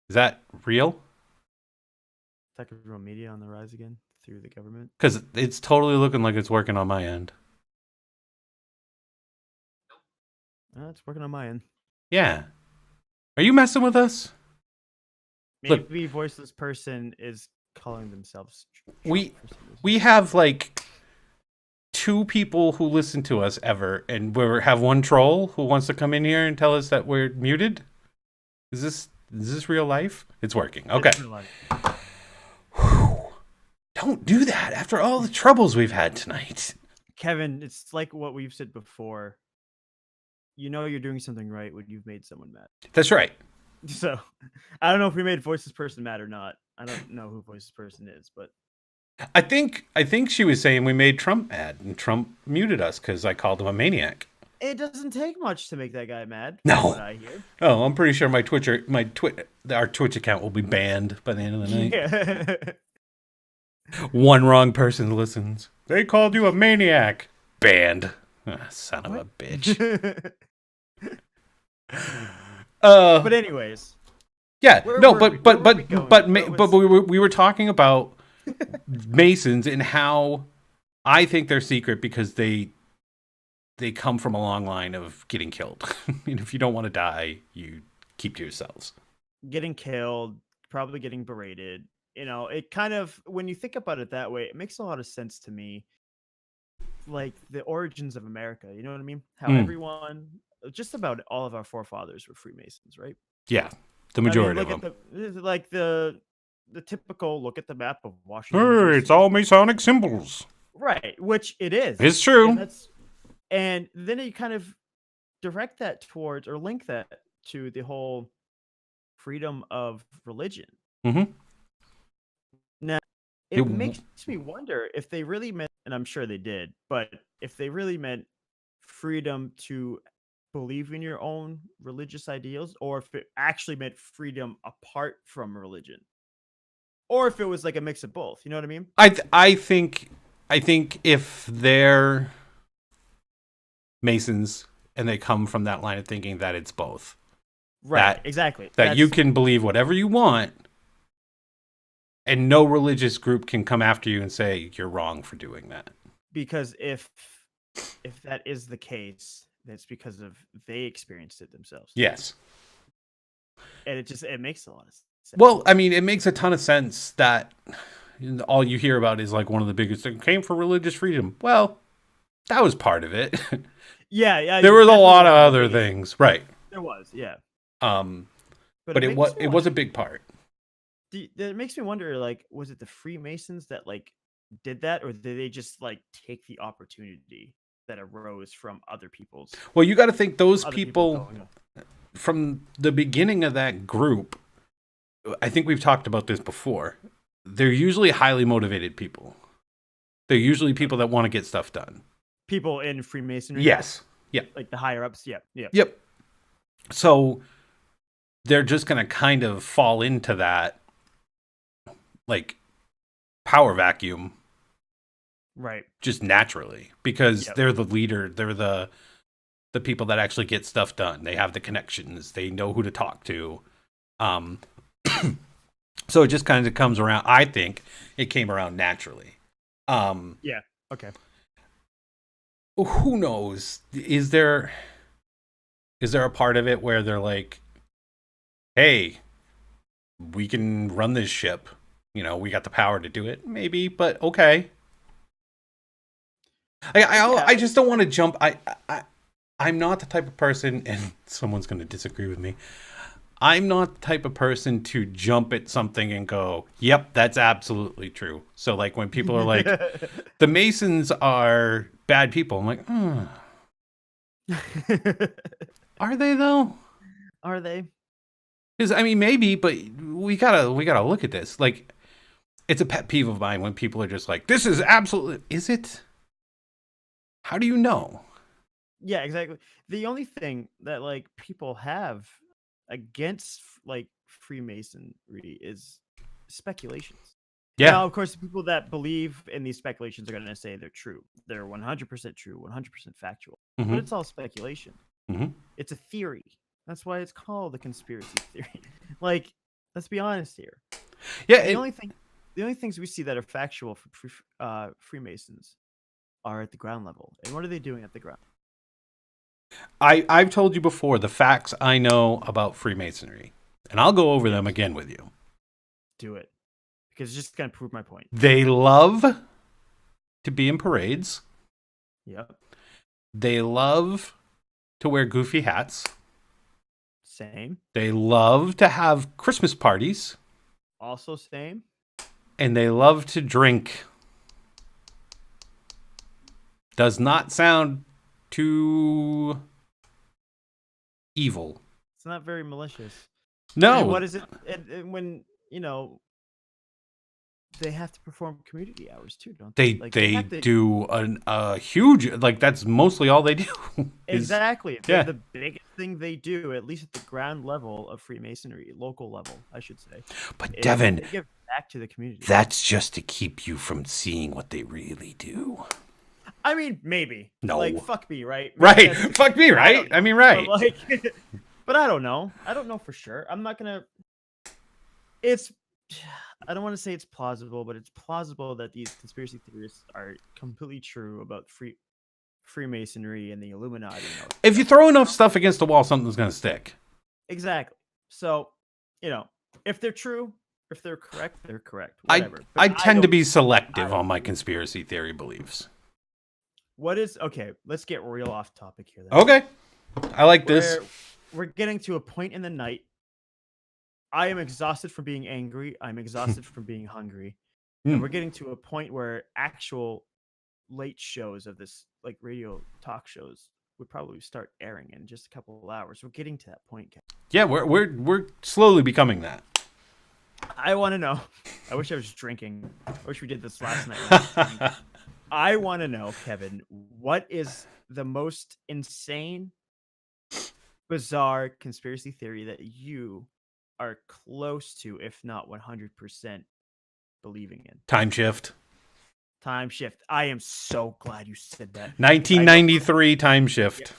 Is that real? Technical media on the rise again through the government. Because it's totally looking like it's working on my end. It's working on my end. Yeah. Are you messing with us? Maybe voiceless person is calling themselves Trump we for some reason. we have like 2 people who listen to us ever, and we have one troll who wants to come in here and tell us that we're muted. Is this real life? It's working. Okay. It's real life. Don't do that after all the troubles we've had tonight. Kevin, it's like what we've said before. You know you're doing something right when you've made someone mad. That's right. So, I don't know if we made voiceless person mad or not. I don't know who voiceless person is, but I think she was saying we made Trump mad, and Trump muted us because I called him a maniac. it doesn't take much to make that guy mad. No. From what I hear. Oh, I'm pretty sure our Twitch account will be banned by the end of the night. Yeah. One wrong person listens. They called you a maniac. Banned. Son of a bitch. But anyways, yeah, where no, were but we going? we were talking about Masons and how I think they're secret because they come from a long line of getting killed. And if you don't want to die, you keep to yourselves. Getting killed, probably getting berated. You know, it kind of, when you think about it that way, it makes a lot of sense to me. like the origins of America. You know what I mean? How Mm. everyone, just about all of our forefathers were Freemasons, right? Yeah, the I mean, majority look of at them. the typical look at the map of Washington. Hey, it's DC. all Masonic symbols. Right, which it is. It's true. And then you kind of direct that towards or link that to the whole freedom of religion. Mm-hmm. Now, It it w- makes me wonder if they really meant, and I'm sure they did, but if they really meant freedom to believe in your own religious ideals, or if it actually meant freedom apart from religion, or if it was like a mix of both. You know what I mean? I think if they're Masons and they come from that line of thinking that it's both. Right. Exactly. That you can believe whatever you want, and no religious group can come after you and say you're wrong for doing that. Because if that is the case, that's because of they experienced it themselves. Yes. And it makes a lot of sense. Well, I mean, it makes a ton of sense that all you hear about is like one of the biggest things came for religious freedom. Well, that was part of it. Yeah. There was a lot of other things, right? There was, yeah. But it was a big part. It makes me wonder, like, was it the Freemasons that like did that, or did they just like take the opportunity that arose from other people's? Well, you got to think those other people from the beginning of that group. I think we've talked about this before. They're usually highly motivated people. They're usually people that want to get stuff done. People in Freemasonry. Yes. Yeah. Like the higher ups. Yeah. Yep. So they're just going to kind of fall into that like power vacuum. Right. Just naturally, because Yep. they're the leader. They're the people that actually get stuff done. They have the connections. They know who to talk to. So it just kind of comes around. I think it came around naturally. Yeah. Okay. Who knows? Is there a part of it where they're like, hey, we can run this ship, we got the power to do it? Maybe, but okay. I just don't want to jump. I'm not the type of person, and someone's going to disagree with me. I'm not the type of person to jump at something and go, yep, that's absolutely true. So like when people are like, the Masons are bad people, I'm like, are they though? Are they? Because I mean, maybe, but we gotta look at this. Like, it's a pet peeve of mine when people are just like, this is absolutely. Is it? How do you know? Yeah, exactly. The only thing that like people have against like Freemasonry is speculations. Yeah. Now, of course, the people that believe in these speculations are going to say they're true. They're 100% true, 100% factual. Mhm. But it's all speculation. Mhm. It's a theory. That's why it's called a conspiracy theory. Like, let's be honest here. Yeah. The only things we see that are factual for Freemasons are at the ground level. And what are they doing at the ground? I've told you before the facts I know about Freemasonry, and I'll go over them again with you. Do it. Because it's just going to prove my point. They love to be in parades. Yep. They love to wear goofy hats. Same. They love to have Christmas parties. Also same. And they love to drink. Does not sound too evil. It's not very malicious. No. And what is it? And when, they have to perform community hours too, don't they? They do a huge, like, that's mostly all they do. Exactly. Yeah. The biggest thing they do, at least at the ground level of Freemasonry, local level, I should say. But is Devin, they give back to the community. that's just to keep you from seeing what they really do. I mean, maybe. No. Like, fuck me, right? Right. Fuck me, right? I mean, right. But, but I don't know. I don't know for sure. I'm not going to... I don't want to say it's plausible, but it's plausible that these conspiracy theorists are completely true about Freemasonry and the Illuminati. If you throw enough stuff against the wall, something's going to stick. Exactly. So, if they're true, if they're correct, they're correct. Whatever. I tend to be selective on my conspiracy theory beliefs. What is okay? Let's get real off topic here. Then. Okay. I like this. We're getting to a point in the night. I am exhausted from being angry. I'm exhausted from being hungry. And we're getting to a point where actual late shows of this, like radio talk shows, would probably start airing in just a couple of hours. We're getting to that point. Kevin. Yeah, we're slowly becoming that. I want to know. I wish I was drinking. I wish we did this last night. I want to know, Kevin, what is the most insane, bizarre conspiracy theory that you are close to, if not 100% believing in? Time shift. Time shift. I am so glad you said that. 1993 time shift.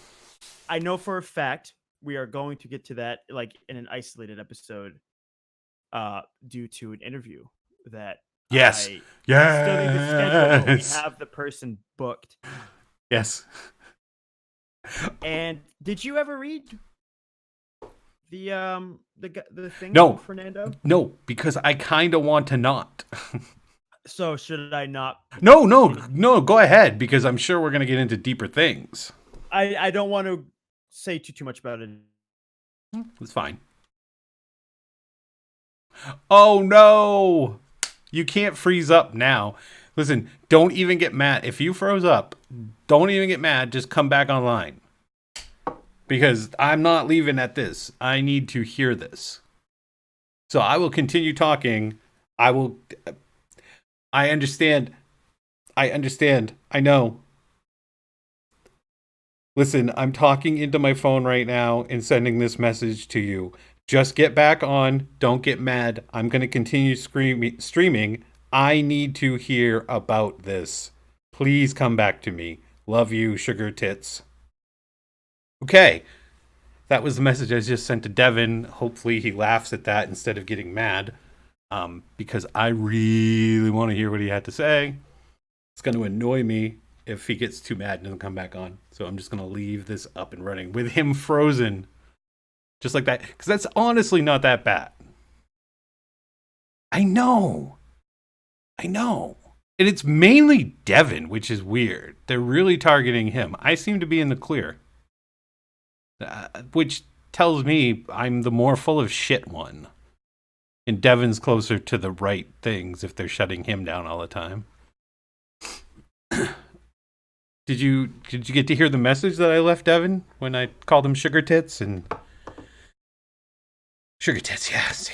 I know for a fact we are going to get to that like in an isolated episode due to an interview that Yes. Still need to Yes. schedule, but we have the person booked. Yes. And did you ever read the thing No. from Fernando? No, because I kind of want to not. So should I not? No, go ahead, because I'm sure we're going to get into deeper things. I don't want to say too much about it. It's fine. Oh, no. You can't freeze up now. Listen, don't even get mad. If you froze up, don't even get mad. Just come back online. Because I'm not leaving at this. I need to hear this. So I will continue talking. I understand. I know. Listen, I'm talking into my phone right now and sending this message to you. Just get back on. Don't get mad. I'm going to continue streaming. I need to hear about this. Please come back to me. Love you, sugar tits. Okay. That was the message I just sent to Devin. Hopefully he laughs at that instead of getting mad. Because I really want to hear what he had to say. It's going to annoy me if he gets too mad and doesn't come back on. So I'm just going to leave this up and running with him frozen. Just like that. Because that's honestly not that bad. I know. And it's mainly Devin, which is weird. They're really targeting him. I seem to be in the clear. Which tells me I'm the more full of shit one. And Devin's closer to the right things if they're shutting him down all the time. Did you get to hear the message that I left Devin when I called him sugar tits and sugar tits? Yeah. See.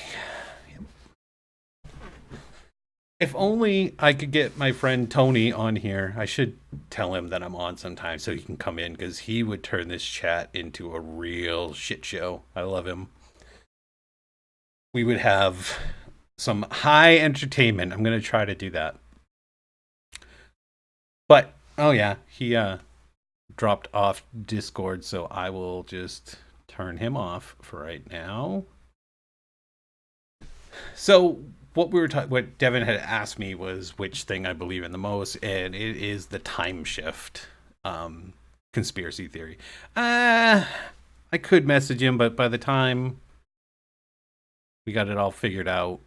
If only I could get my friend Tony on here. I should tell him that I'm on sometime so he can come in, because he would turn this chat into a real shit show. I love him. We would have some high entertainment. I'm going to try to do that. But, oh yeah, he dropped off Discord, so I will just turn him off for right now. So, what Devin had asked me was which thing I believe in the most, and it is the time shift conspiracy theory. I could message him, but by the time we got it all figured out,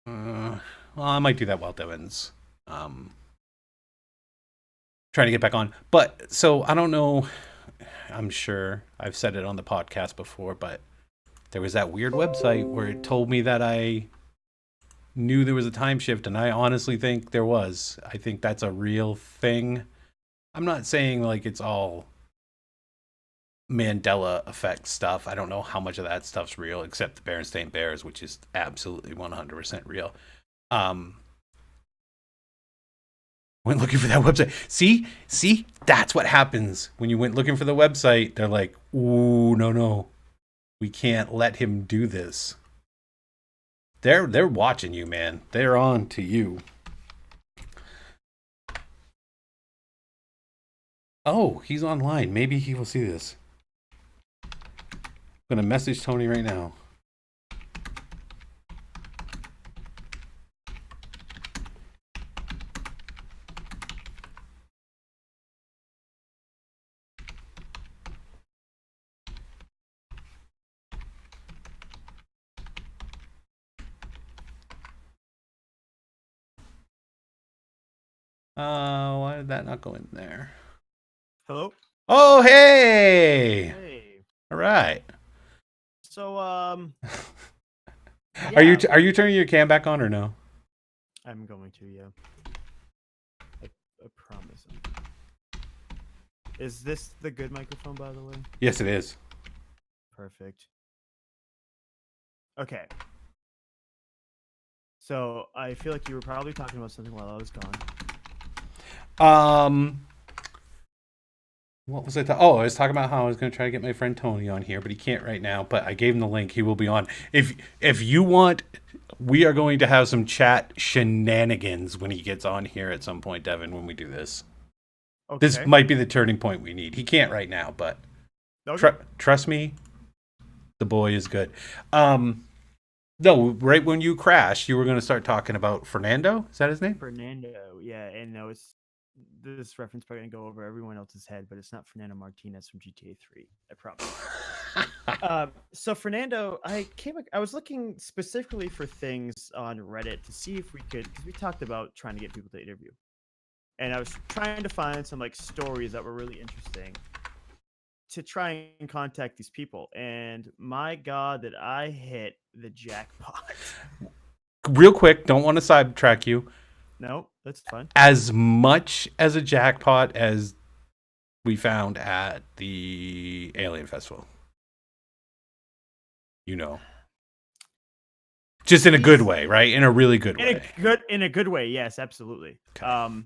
well, I might do that while Devin's trying to get back on. But so I don't know. I'm sure I've said it on the podcast before, but there was that weird website where it told me that I knew there was a time shift, and I honestly think there was. I think that's a real thing. I'm not saying like it's all Mandela effect stuff. I don't know how much of that stuff's real, except the Berenstain Bears, which is absolutely 100% real. Went looking for that website. See, that's what happens when you went looking for the website. They're like, "Ooh, no, we can't let him do this." They're watching you, man. They're on to you. Oh, he's online. Maybe he will see this. I'm gonna message Tony right now. Why did that not go in there? Hello. Oh, hey! Hey. All right. So Are you yeah, are you turning your cam back on or no? I'm going to, yeah. I promise. Is this the good microphone, by the way? Yes, it is. Perfect. Okay. So I feel like you were probably talking about something while I was gone. What was I? Oh, I was talking about how I was going to try to get my friend Tony on here, but he can't right now. But I gave him the link; he will be on. If you want, we are going to have some chat shenanigans when he gets on here at some point, Devin. When we do this, Okay. this might be the turning point we need. He can't right now, but Okay. trust me, the boy is good. No, right when you crashed, you were going to start talking about Fernando. Is that his name? Fernando. Yeah, and no, it's this reference probably gonna go over everyone else's head, but it's not Fernando Martinez from GTA 3. I promise. So Fernando, I was looking specifically for things on Reddit to see if we could, because we talked about trying to get people to interview, and I was trying to find some like stories that were really interesting to try and contact these people. And my God, that I hit the jackpot. Real quick, don't want to sidetrack you. No, that's fine. As much as a jackpot as we found at the Alien Festival. You know. Just in a good way, right? In a really good way. In a good way, yes, absolutely. Okay.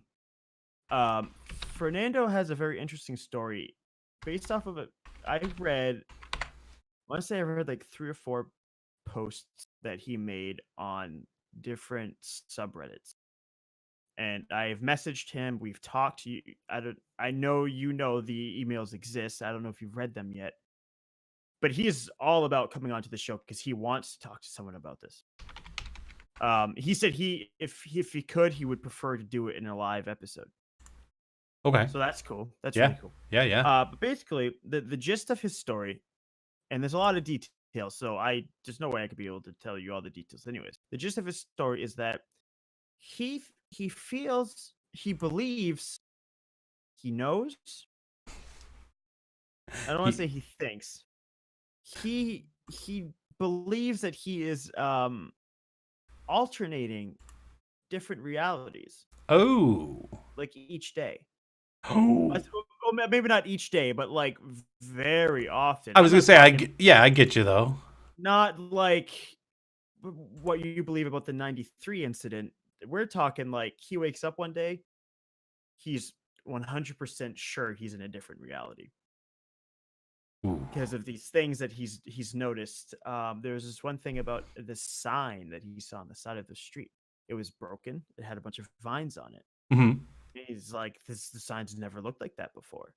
Fernando has a very interesting story based off of it. I want to say I read like 3 or 4 posts that he made on different subreddits. And I've messaged him. We've talked to you. I know you know the emails exist. I don't know if you've read them yet. But he is all about coming onto the show because he wants to talk to someone about this. He said if he could, he would prefer to do it in a live episode. Okay. So that's cool. That's Yeah. really cool. Yeah. But basically, the gist of his story, and there's a lot of details, so there's no way I could be able to tell you all the details. Anyways, the gist of his story is that he believes, he knows. I don't want to say he thinks. He believes that he is alternating different realities. Oh. Like each day. Oh. Well, maybe not each day, but like very often. I was going to say, I get you though. Not like what you believe about the 93 incident. We're talking like he wakes up one day, he's 100% sure he's in a different reality. Ooh. Because of these things that he's noticed. There's this one thing about this sign that he saw on the side of the street. It was broken. It had a bunch of vines on it. Mm-hmm. He's like, the sign's never looked like that before.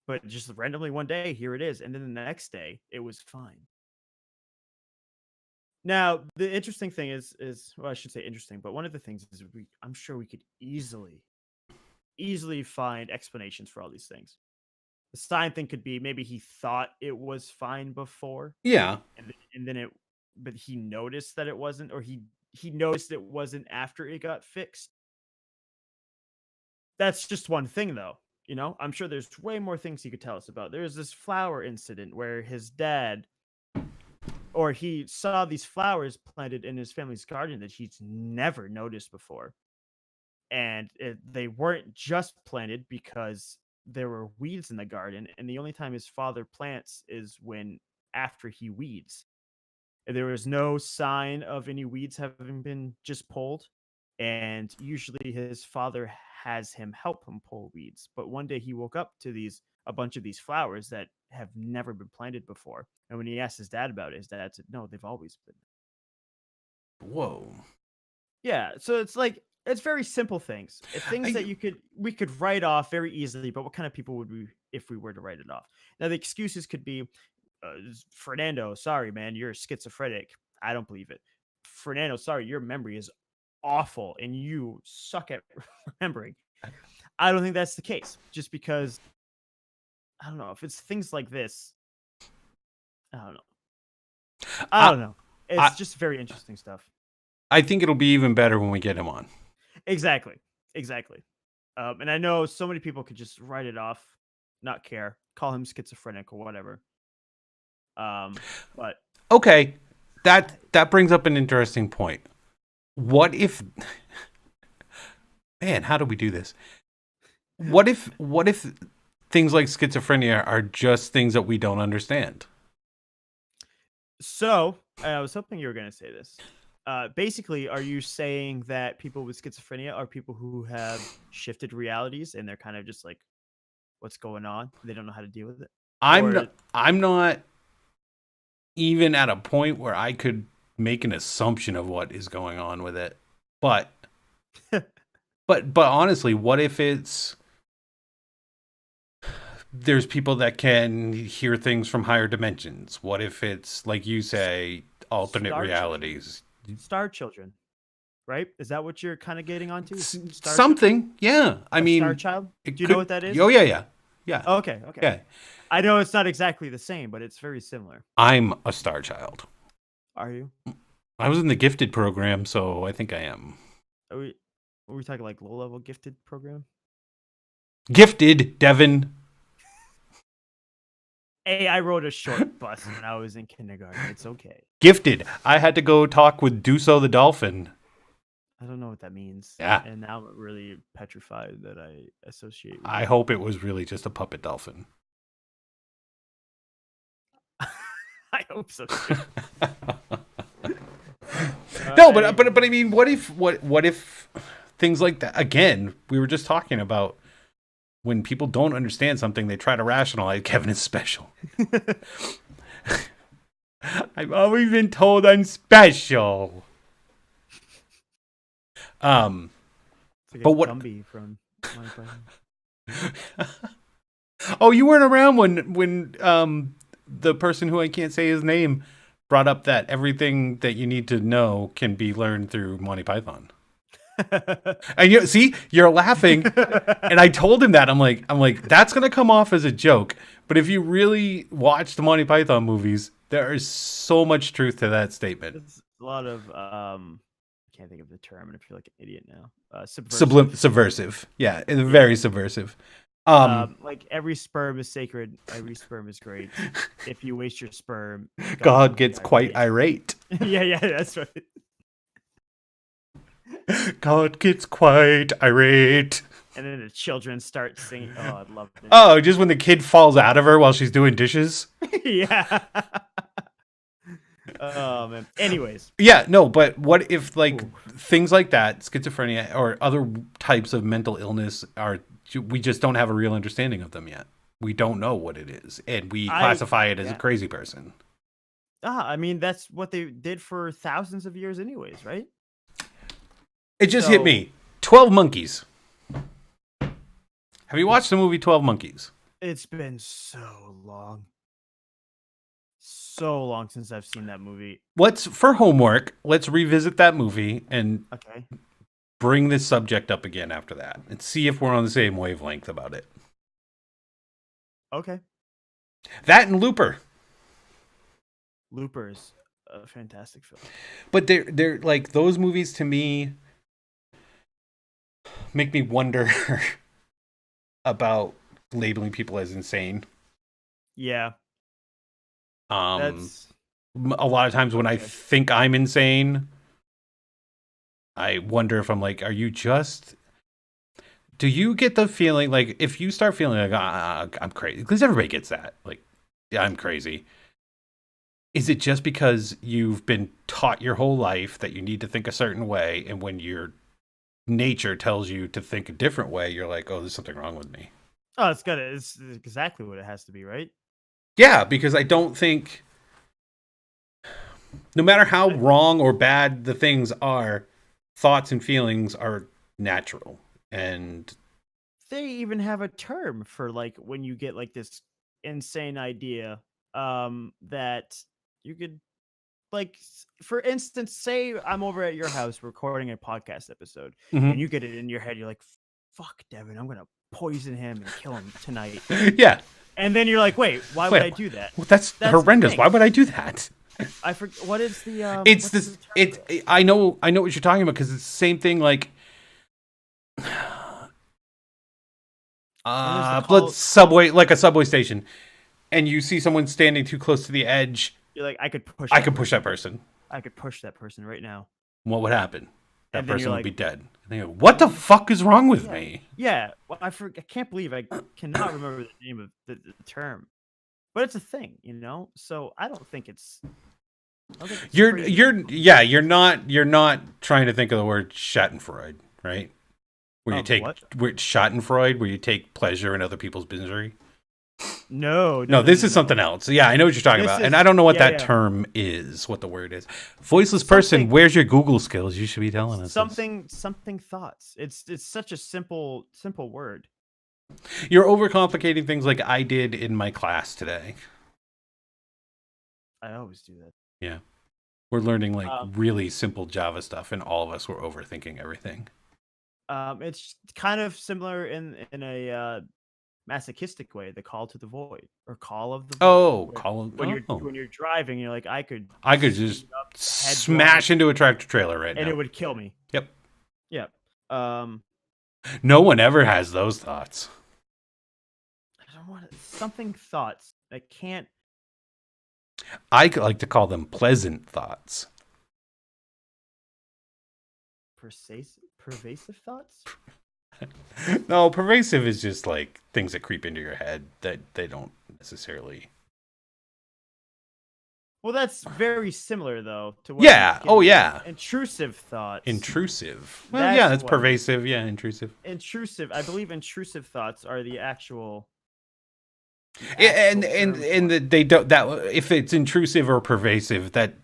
But just randomly one day, here it is. And then the next day, it was fine. Now, the interesting thing is well, I should say interesting, but one of the things is I'm sure we could easily find explanations for all these things. The sign thing could be maybe he thought it was fine before. Yeah. And then but he noticed that it wasn't, or he noticed it wasn't after it got fixed. That's just one thing, though. You know, I'm sure there's way more things he could tell us about. There's this flower incident where his dad, or he saw these flowers planted in his family's garden that he's never noticed before. And they weren't just planted because there were weeds in the garden. And the only time his father plants is after he weeds. There was no sign of any weeds having been just pulled. And usually his father has him help him pull weeds. But one day he woke up to a bunch of these flowers that have never been planted before. And when he asked his dad about it, his dad said, no, they've always been. Whoa. Yeah. So it's like, it's very simple things. Things that we could write off very easily, but what kind of people would we if we were to write it off? Now the excuses could be, Fernando, sorry man, you're schizophrenic. I don't believe it. Fernando, sorry, your memory is awful and you suck at remembering. I don't think that's the case. Just because, I don't know, if it's things like this, I don't know. It's just very interesting stuff. I think it'll be even better when we get him on. Exactly. And I know so many people could just write it off not care. Call him schizophrenic or whatever. But Okay, that brings up an interesting point. What if, man, how do we do this? What if things like schizophrenia are just things that we don't understand? so I was hoping you were going to say this. Basically, are you saying that people with schizophrenia are people who have shifted realities and they're kind of just like, what's going on? They don't know how to deal with it. I'm not even at a point where I could make an assumption of what is going on with it. But but honestly, what if there's people that can hear things from higher dimensions? What if it's, like you say, alternate Star realities? Star children, right? Is that what you're kind of getting onto? Star Something, yeah. I mean, Star Child. Do it you could- know what that is? Oh yeah. Okay. Yeah. I know it's not exactly the same, but it's very similar. I'm a star child. Are you? I was in the gifted program, so I think I am. Are we talking like low level gifted program? Gifted, Devin. Hey, I rode a short bus when I was in kindergarten. It's okay. Gifted. I had to go talk with Duso the dolphin. I don't know what that means. Yeah. And now I'm really petrified that I associate with I hope it was really just a puppet dolphin. I hope so too. No, but I mean, what if things like that? Again, we were just talking about when people don't understand something, they try to rationalize. Kevin is special. I've always been told I'm special. It's like but a what- Gumby from Monty Python. Oh, you weren't around when the person who I can't say his name brought up that everything that you need to know can be learned through Monty Python. And you're laughing, and I told him that I'm like that's gonna come off as a joke, but if you really watch the Monty Python movies, there is so much truth to that statement. It's a lot of I can't think of the term, and I feel like an idiot now. Subversive. Subversive, yeah, it's very subversive. Like every sperm is sacred, every sperm is great. If you waste your sperm, God gets quite irate. yeah, that's right. God gets quite irate. And then the children start singing. Oh, I love it. Oh, just when the kid falls out of her while she's doing dishes. Yeah. Oh man. Anyways, Yeah, no, but what if things like that, schizophrenia or other types of mental illness we just don't have a real understanding of them yet. We don't know what it is, and we classify it as a crazy person. I mean that's what they did for thousands of years, anyways, right? It just hit me. 12 Monkeys. Have you watched the movie 12 Monkeys? It's been so long since I've seen that movie. For homework, let's revisit that movie and Okay. bring this subject up again after that and see if we're on the same wavelength about it. Okay. That and Looper. Looper's a fantastic film. But they're like, those movies to me make me wonder about labeling people as insane. Yeah. A lot of times when I think I'm insane, I wonder if I'm like, are you just... Do you get the feeling, like, if you start feeling like, I'm crazy, because everybody gets that, like, yeah, I'm crazy. Is it just because you've been taught your whole life that you need to think a certain way, and when your nature tells you to think a different way, you're like, oh, there's something wrong with me? Oh, it's exactly what it has to be, right? Yeah, because I don't think, no matter how wrong or bad the things are, thoughts and feelings are natural. And they even have a term for like when you get like this insane idea that you could, like, for instance, say I'm over at your house recording a podcast episode, and you get it in your head, you're like, fuck Devin, I'm gonna poison him and kill him tonight. Yeah. And then you're like, wait, why would I do that? Well, that's horrendous. Why would I do that? I forget what is the it's this I know what you're talking about, because it's the same thing. Like, Let's subway, like a subway station, and you see someone standing too close to the edge. You're like, I could push. I could push that person. I could push that person right now. What would happen? That And then person you're would like- be dead. And they go, what the fuck is wrong with me? Yeah, well, I can't believe I cannot remember the name of the term, but it's a thing, you know. So I don't think it's. Crazy. You're not trying to think of the word Schadenfreude, right? Where you take Schadenfreude, where you take pleasure in other people's misery. No, this is something else. Yeah, I know what you're talking about, and I don't know what that term is, what the word is. Voiceless person, where's your Google skills? You should be telling us something thoughts. It's such a simple word. You're overcomplicating things like I did in my class today. I always do that. Yeah, we're learning like really simple Java stuff, and all of us were overthinking everything. It's kind of similar in a masochistic way, the call to the void or call of the void. When you're driving, you're like, I could just smash into a tractor trailer right now, and it would kill me. Yep. No one ever has those thoughts. I don't want thoughts that can't. I like to call them pleasant thoughts. Pervasive thoughts. No, pervasive is just like things that creep into your head that they don't necessarily. Well, that's very similar though to what. Yeah. Oh, yeah. Intrusive thoughts. Intrusive. Well, yeah, that's pervasive. Yeah, intrusive. Intrusive. I believe intrusive thoughts are the actual. And they don't, that if it's intrusive or pervasive, that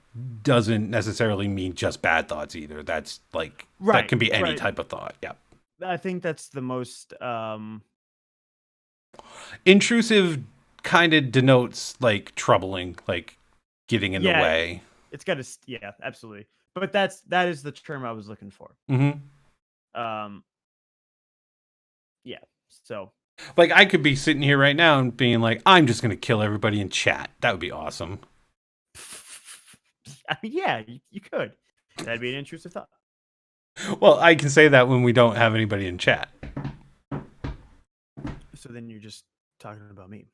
doesn't necessarily mean just bad thoughts either. That's like that can be any type of thought. Yeah. I think that's the most intrusive kind of denotes like troubling, like getting in the way. It's got to, yeah, absolutely. But that is the term I was looking for. Mm-hmm. Yeah. So, like, I could be sitting here right now and being like, I'm just gonna kill everybody in chat. That would be awesome. I mean, yeah, you could. That'd be an intrusive thought. Well, I can say that when we don't have anybody in chat. So then you're just talking about me.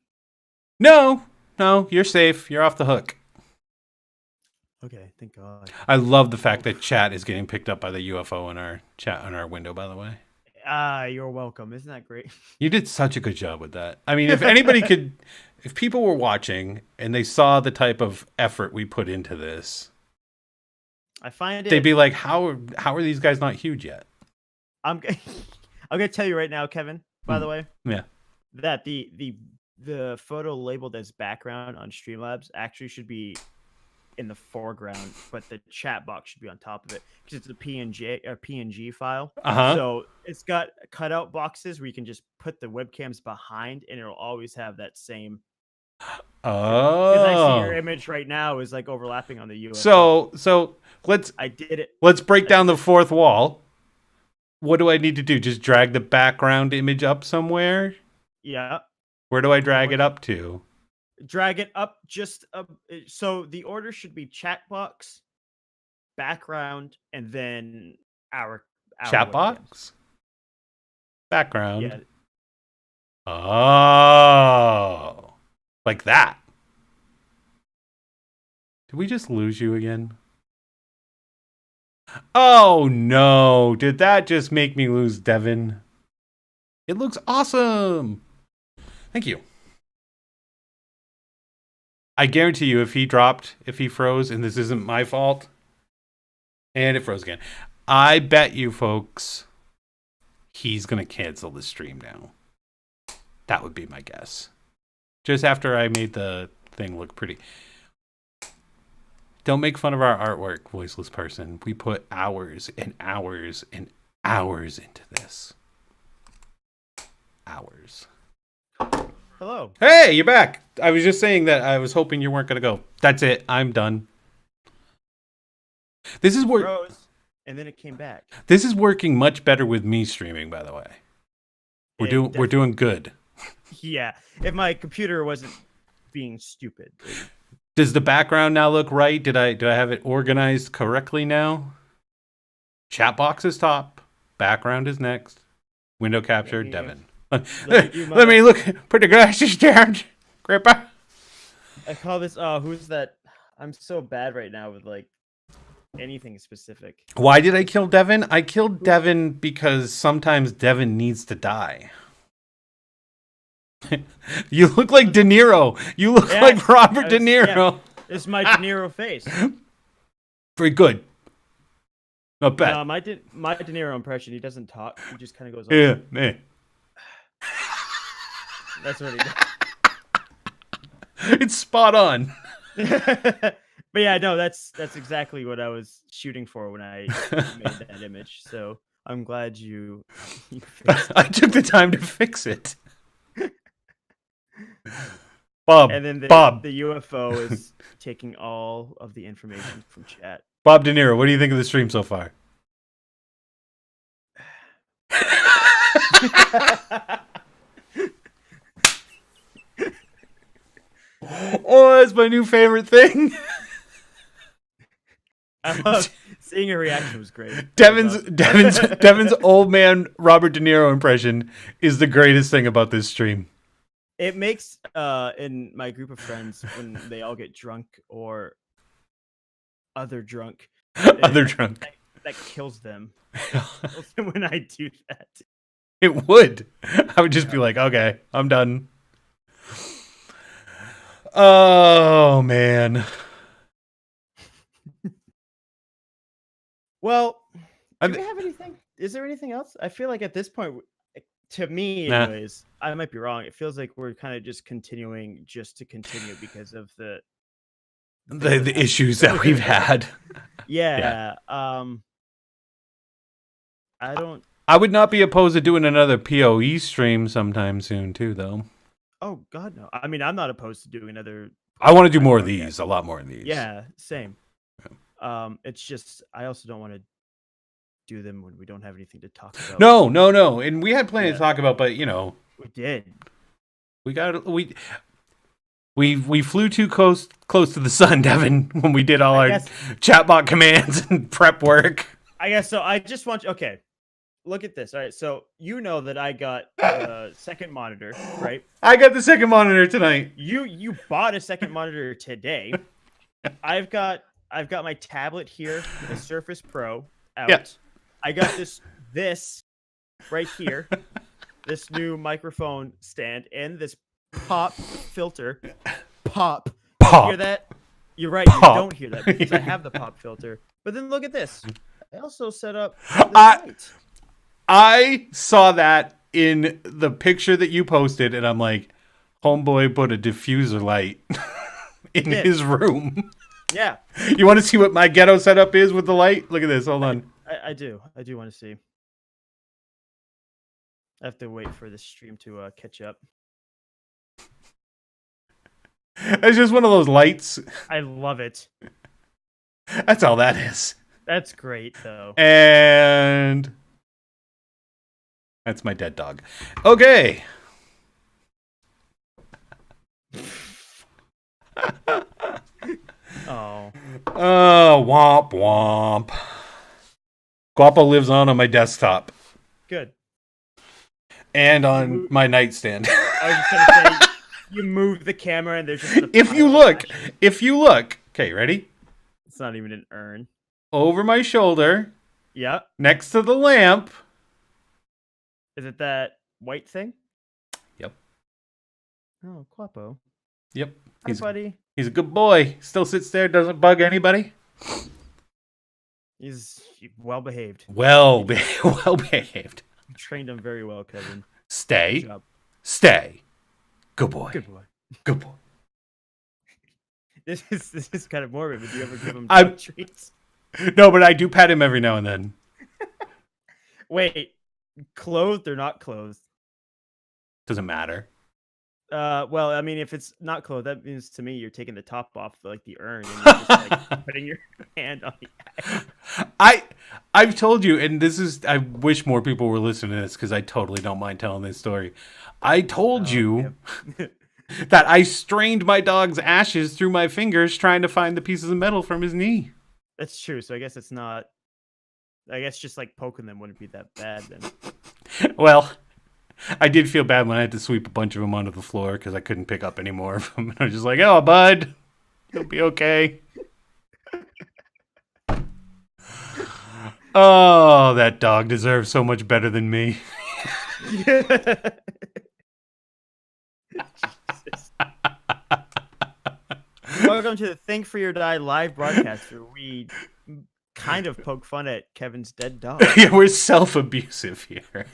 No, you're safe. You're off the hook. Okay, thank God. I love the fact that chat is getting picked up by the UFO in our chat on our window, by the way. You're welcome. Isn't that great? You did such a good job with that. I mean, if anybody could, if people were watching and they saw the type of effort we put into this, I find they'd be like, how are these guys not huge yet? I'm gonna tell you right now, Kevin, by the way. Yeah. That the photo labeled as background on Streamlabs actually should be in the foreground, but the chat box should be on top of it because it's a PNG file. So it's got cutout boxes where you can just put the webcams behind, and it'll always have that same. Because I see your image right now is like overlapping on the US. So I did it. Let's break down the fourth wall. What do I need to do? Just drag the background image up somewhere? Yeah. Where do I drag it up to? Drag it up just so the order should be chat box, background, and then our chat webcams. Box, background. Yeah. Oh, like that. Did we just lose you again? Oh no, did that just make me lose Devin? It looks awesome. Thank you. I guarantee you if he froze, and this isn't my fault, and it froze again, I bet you folks he's going to cancel the stream now. That would be my guess. Just after I made the thing look pretty. Don't make fun of our artwork, voiceless person. We put hours and hours and hours into this. Hours. Hello. Hey, you're back. I was just saying that I was hoping you weren't going to go. That's it. I'm done. This is where froze, and then it came back. This is working much better with me streaming, by the way. We're doing good. Yeah. If my computer wasn't being stupid. Does the background now look right? Do I have it organized correctly now? Chat box is top. Background is next. Window capture, Devin. Let me look. Put the glasses down, Grandpa. I call this. Oh, who's that? I'm so bad right now with like anything specific. Why did I kill Devin? I killed Devin because sometimes Devin needs to die. You look like De Niro. You look Yeah, like Robert De yeah. Niro. This is my De Niro face. Very good. Not bad. No, my De Niro impression. He doesn't talk. He just kind of goes. Yeah, yeah. That's what he does. It's spot on. But yeah, no, that's exactly what I was shooting for when I made that image. So I'm glad you fixed it. I took the time to fix it. Bob, And then the UFO is taking all of the information from chat. Bob De Niro, what do you think of the stream so far? Oh, that's my new favorite thing. I love seeing your reaction was great. Devin's old man Robert De Niro impression is the greatest thing about this stream. It makes in my group of friends when they all get drunk or other drunk. That kills them. Kills them when I do that. It would. I would just be like, okay, I'm done. Oh man. Well, do we have anything? Is there anything else? I feel like at this point, to me, anyways, I might be wrong. It feels like we're kind of just continuing just to continue because of the issues that we've had. Yeah. I would not be opposed to doing another PoE stream sometime soon too, though. Oh God, no. I mean, I'm not opposed to doing another. I want to do more of these, a lot more of these. Yeah, same. It's just I also don't want to do them when we don't have anything to talk about. No. And we had plenty to talk about, but you know, we did. We flew too close to the sun, Devin, when we did all our chatbot commands and prep work. I guess so. I just want you. Okay, look at this. All right, so you know that I got a second monitor, right? I got the second monitor tonight. You bought a second monitor today. I've got my tablet here, the Surface Pro out. Yeah. I got this right here, this new microphone stand, and this pop filter. Pop. You hear that? You're right. Pop. You don't hear that because I have the pop filter. But then look at this. I also set up the light. I saw that in the picture that you posted, and I'm like, homeboy put a diffuser light in his room. Yeah. You want to see what my ghetto setup is with the light? Look at this. Hold on. I do. I do want to see. I have to wait for the stream to catch up. It's just one of those lights. I love it. That's all that is. That's great, though. And that's my dead dog. Okay. Oh. Womp womp. Guapo lives on my desktop. Good. And on my nightstand. I was just gonna say, you move the camera and there's just if you look, okay, ready? It's not even an urn. Over my shoulder. Yep. Next to the lamp. Is it that white thing? Yep. Oh, Guapo. Yep. Hi, buddy. He's a good boy. Still sits there, doesn't bug anybody. He's well behaved. Well behaved. You trained him very well, Kevin. Stay. Good job. Stay. Good boy. Good boy. Good boy. This is kind of morbid, but do you ever give him treats? No, but I do pet him every now and then. Wait, clothed or not clothed? Doesn't matter. Well, I mean, if it's not clothed, that means to me you're taking the top off, like the urn, and you're just like putting your hand on the I've told you, and this is, I wish more people were listening to this because I totally don't mind telling this story. I told you that I strained my dog's ashes through my fingers trying to find the pieces of metal from his knee. That's true. So I guess it's not. I guess just like poking them wouldn't be that bad then. Well, I did feel bad when I had to sweep a bunch of them onto the floor because I couldn't pick up any more of them. I was just like, oh, bud, you'll be okay. Oh, that dog deserves so much better than me. Welcome to the Think For Your Die live broadcast where we kind of poke fun at Kevin's dead dog. Yeah, we're self-abusive here.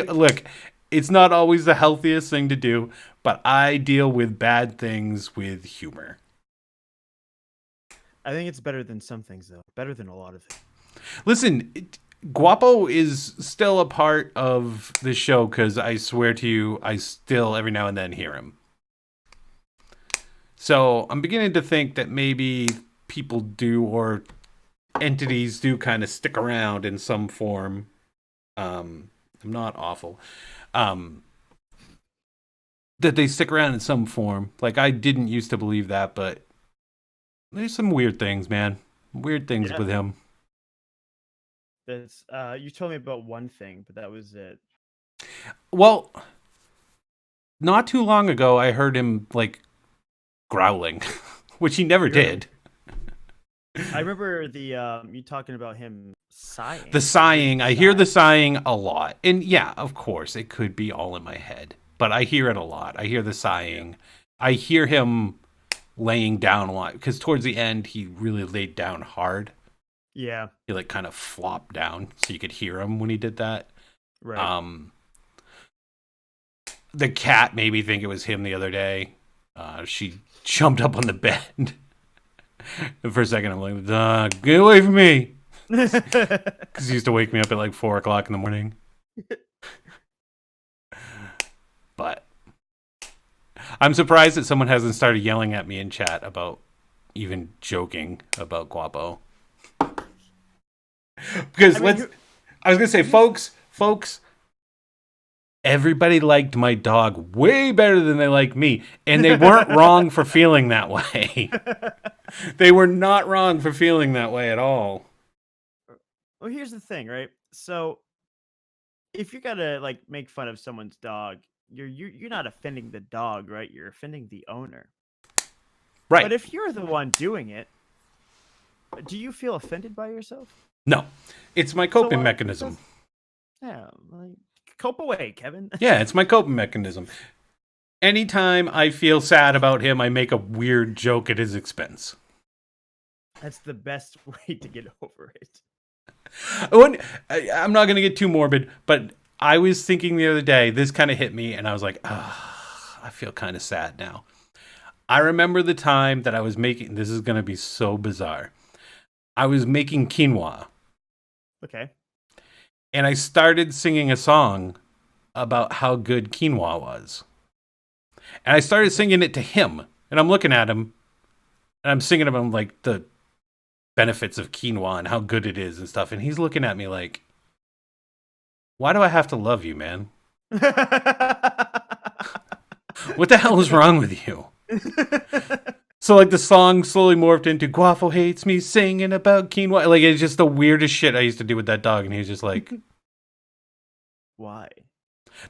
Look, it's not always the healthiest thing to do, but I deal with bad things with humor. I think it's better than some things, though. Better than a lot of things. Listen, Guapo is still a part of the show because I swear to you, I still every now and then hear him. So I'm beginning to think that maybe people do, or entities do, kind of stick around in some form. I'm not awful. That they stick around in some form. Like, I didn't used to believe that, but there's some weird things, man. Weird things with him. That's you told me about one thing, but that was it. Well, not too long ago, I heard him like growling, which he never did. I remember the you talking about him sighing. The sighing, I hear the sighing a lot. And yeah, of course, it could be all in my head, but I hear it a lot. I hear the sighing. I hear him laying down a lot because towards the end, he really laid down hard. Yeah. He like kind of flopped down so you could hear him when he did that. Right. The cat made me think it was him the other day. She jumped up on the bed. And for a second, I'm like, "Dog, get away from me!" Because he used to wake me up at like 4 o'clock in the morning. But I'm surprised that someone hasn't started yelling at me in chat about even joking about Guapo. Because I was gonna say, folks, everybody liked my dog way better than they like me, and they weren't wrong for feeling that way. They were not wrong for feeling that way at all. Well, here's the thing, right? So, if you're gonna like make fun of someone's dog, you're not offending the dog, right? You're offending the owner, right? But if you're the one doing it, do you feel offended by yourself? No, it's my coping mechanism. Yeah, like, cope away, Kevin. Yeah, it's my coping mechanism. Anytime I feel sad about him, I make a weird joke at his expense. That's the best way to get over it. I'm not going to get too morbid, but I was thinking the other day, this kind of hit me, and I was like, I feel kind of sad now. I remember the time that I was making, this is going to be so bizarre. I was making quinoa. Okay. And I started singing a song about how good quinoa was. And I started singing it to him. And I'm looking at him. And I'm singing about like the benefits of quinoa and how good it is and stuff. And he's looking at me like, why do I have to love you, man? What the hell is wrong with you? So like the song slowly morphed into Guapo hates me singing about quinoa. Like it's just the weirdest shit I used to do with that dog. And he was just like, why?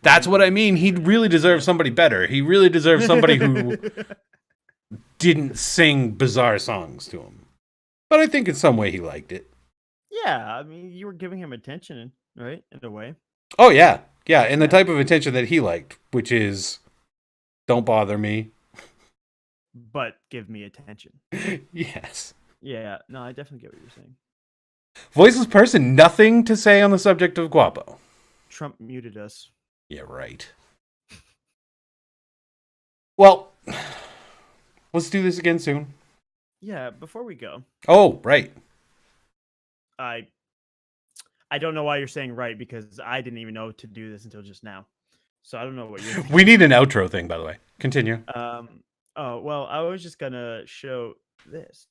That's what I mean. He really deserves somebody better. He really deserves somebody who didn't sing bizarre songs to him. But I think in some way he liked it. Yeah, I mean, you were giving him attention, right? In a way. Oh, yeah. Yeah, and the type of attention that he liked, which is, don't bother me. But give me attention. Yes. Yeah, no, I definitely get what you're saying. Voiceless person, nothing to say on the subject of Guapo. Trump muted us. Yeah, right. Well, let's do this again soon. Yeah, before we go. Oh, right. I don't know why you're saying right, because I didn't even know to do this until just now. So I don't know what you're thinking. We need an outro thing, by the way. Continue. Oh, well, I was just gonna show this.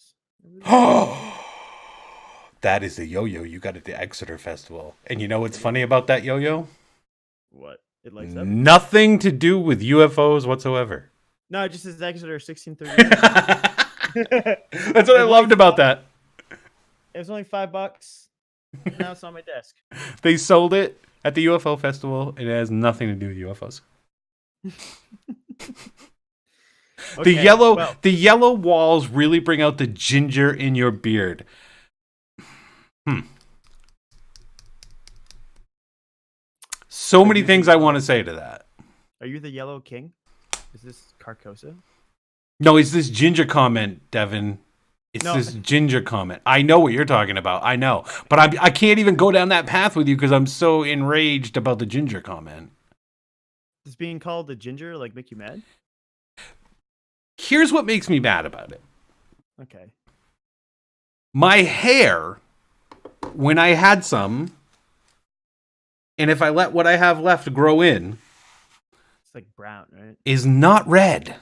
That is the yo-yo you got at the Exeter Festival. And you know what's funny about that yo-yo? What? It lights up? Nothing to do with UFOs whatsoever. No, it just says Exeter 1630. That's what I loved about that. It was only $5. And now it's on my desk. They sold it at the UFO festival. It has nothing to do with UFOs. Okay, The yellow walls really bring out the ginger in your beard. So many things I want to say to that. Are you the Yellow King? Is this Carcosa? No, it's this ginger comment, Devin. It's No. this ginger comment. I know what you're talking about. I know. But I can't even go down that path with you because I'm so enraged about the ginger comment. Does being called a ginger like make you mad? Here's what makes me mad about it. Okay. My hair, when I had some, and if I let what I have left grow in, It's like brown, right? is not red,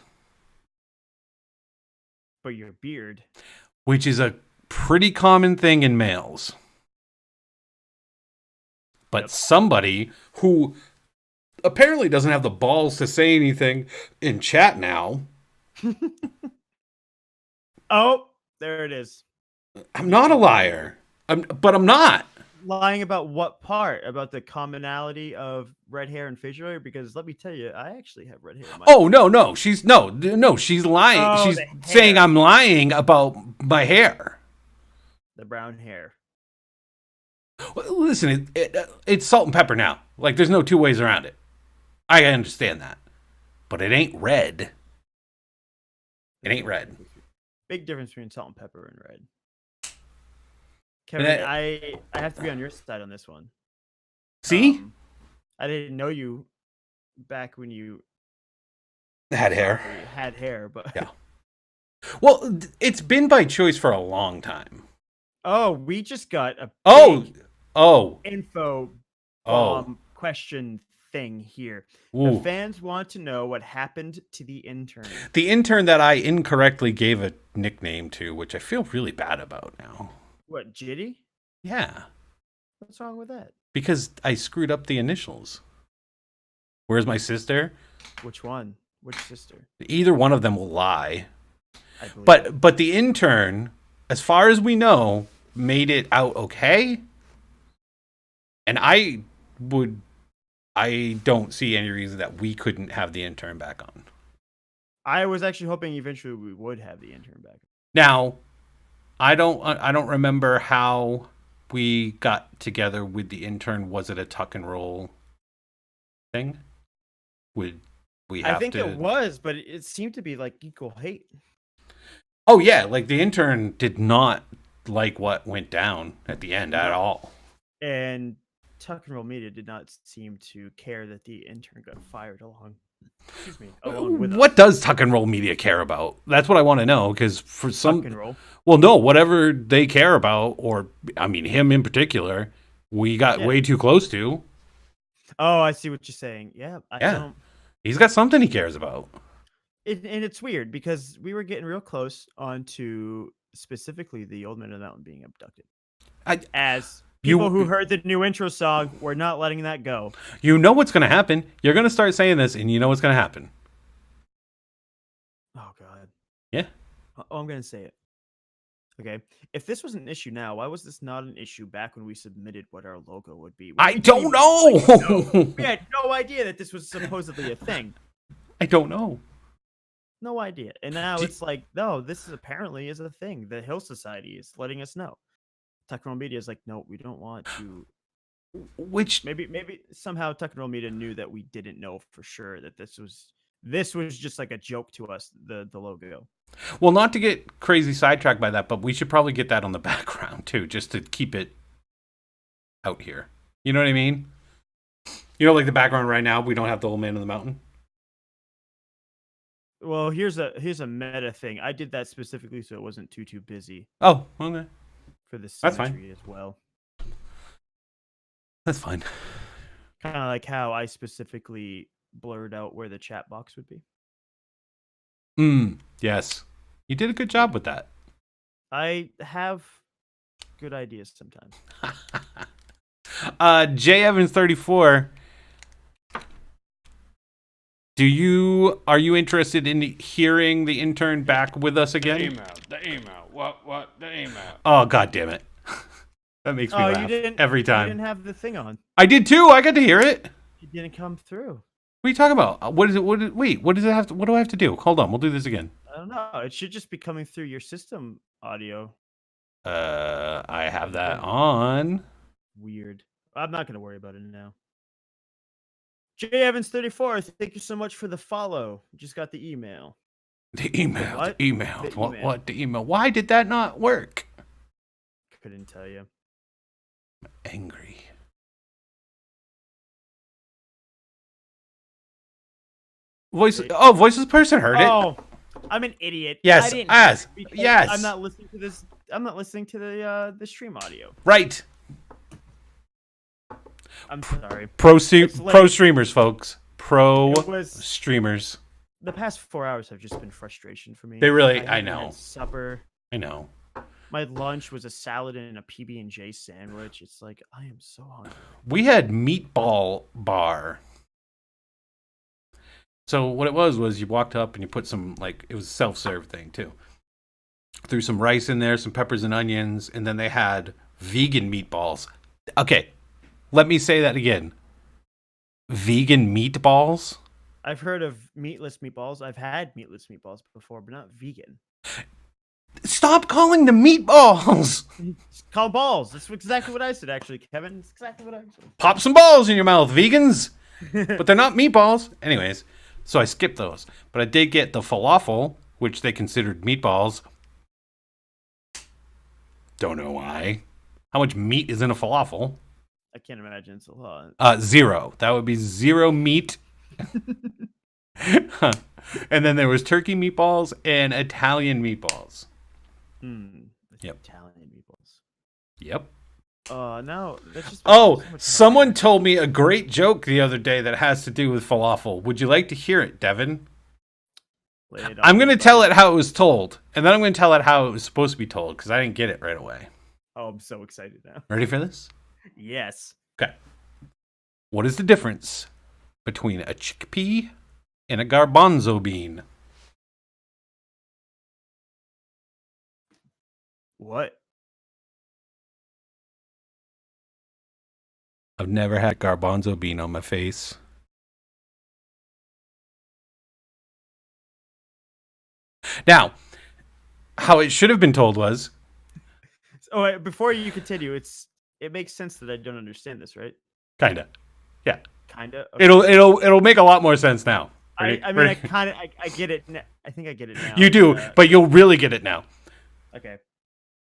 But your beard. which is a pretty common thing in males. But Yep. somebody who apparently doesn't have the balls to say anything in chat now. Oh, there it is. I'm not a liar. But I'm not. Lying about what part? About the commonality of red hair and facial hair? Because let me tell you, I actually have red hair. In my Oh no, she's she's lying. Oh, She's the saying hair. I'm lying about my hair. The brown hair. Well, listen, it's salt and pepper now. Like there's no two ways around it. I understand that, but it ain't red. It ain't red. Big difference between salt and pepper and red. Kevin, I have to be on your side on this one. See, I didn't know you back when you had hair. had hair, but Yeah. Well, it's been by choice for a long time. Oh, we just got a Oh, big oh, info oh. bomb question thing here. Ooh. The fans want to know what happened to the intern. The intern that I incorrectly gave a nickname to, which I feel really bad about now. What, Jitty? Yeah, What's wrong with that? because I screwed up the initials. Where's my sister? Which one? Which sister? Either one of them will lie. I believe it. But the intern, as far as we know, made it out okay. And I don't see any reason that we couldn't have the intern back on. I was actually hoping eventually we would have the intern back. Now, I don't remember how we got together with the intern. Was it a tuck and roll thing? Would we have I think to? it was, but it seemed to be like equal hate. Oh yeah, like the intern did not like what went down at the end at all. And Tuck and Roll Media did not seem to care that the intern got fired along with What us. does Tuck and Roll Media care about? That's what I want to know. Because for Tuck some, and Roll. well, no, whatever they care about, or I mean him in particular, we got Yeah. way too close to. Oh, I see what you're saying. Yeah, I Yeah. don't. He's got something he cares about. And it's weird because we were getting real close onto specifically the Old Man of the Mountain being abducted. As people who heard the new intro song were not letting that go. You know what's going to happen. You're going to start saying this, and you know what's going to happen. Oh God. Yeah. Oh, I'm gonna say it. Okay. If this was an issue now, why was this not an issue back when we submitted what our logo would be? I don't know. We had no idea that this was supposedly a thing. I don't know. No idea. And now it's like, no, this is apparently is a thing. The Hill Society is letting us know. Tuck and Roll Media is like, no, we don't want to. Which Maybe somehow Tuck and Roll Media knew that we didn't know for sure that this was just like a joke to us, the logo. Well, not to get crazy sidetracked by that, but we should probably get that on the background too, just to keep it out here. You know what I mean? You know, like the background right now, we don't have the Old Man of the Mountain. Well, here's a meta thing. I did that specifically so it wasn't too busy Oh, okay. for the That's fine. symmetry as well. That's fine. Kind of like how I specifically blurred out where the chat box would be. Yes. You did a good job with that. I have good ideas sometimes. J Evans 34. Are you interested in hearing the intern back with us again? The email. What? The email. Oh, God damn it. That makes me Oh, laugh you didn't every You time. didn't have the thing on. I did too. I got to hear it. It didn't come through. What are you talking about? What is it? Wait, what does it have to? What do I have to do? Hold on, we'll do this again. I don't know. It should just be coming through your system audio. I have that on. Weird. I'm not gonna worry about it now. J Evans 34. Thank you so much for the follow. Just got the email. The email. What? The email. The What? email. What? The email. Why did that not work? Couldn't tell you. Angry. Voiceless person heard it. Oh, I'm an idiot. Yes, I didn't as- because yes. I'm not listening to this. I'm not listening to the stream audio. Right. I'm sorry. Pro late. streamers, folks. Pro It was streamers. the past 4 hours have just been frustration for me. They really- I haven't know. had supper. I know. My lunch was a salad and a PB&J sandwich. It's like I am so hungry. We had meatball bar. So what it was you walked up and you put some, like, it was a self-serve thing too. Threw some rice in there, some peppers and onions, and then they had vegan meatballs. Okay, let me say that again. Vegan meatballs? I've heard of meatless meatballs. I've had meatless meatballs before, but not vegan. Stop calling them meatballs! Call balls. That's exactly what I said, actually, Kevin. That's exactly what I said. Pop some balls in your mouth, vegans! But they're not meatballs. Anyways, so I skipped those. But I did get the falafel, which they considered meatballs. Don't know why. How much meat is in a falafel? I can't imagine it's a lot. 0. That would be 0 meat. And then there was turkey meatballs and Italian meatballs. Yep. Italian meatballs. Yep. No, that's just. Oh, so much someone more. told me a great joke the other day that has to do with falafel. Would you like to hear it, Devin? Lay it on I'm going to me, tell buddy. it how it was told, and then I'm going to tell it how it was supposed to be told, because I didn't get it right away. Oh, I'm so excited now. Ready for this? Yes. Okay. What is the difference between a chickpea and a garbanzo bean? What? I've never had garbanzo bean on my face. Now, how it should have been told was, Oh, wait, before you continue, it makes sense that I don't understand this, right? kinda. Yeah. Kinda. It'll make a lot more sense now. I mean, Ready? I kind of, I get it. I think I get it now. You do, but you'll really get it now. Okay.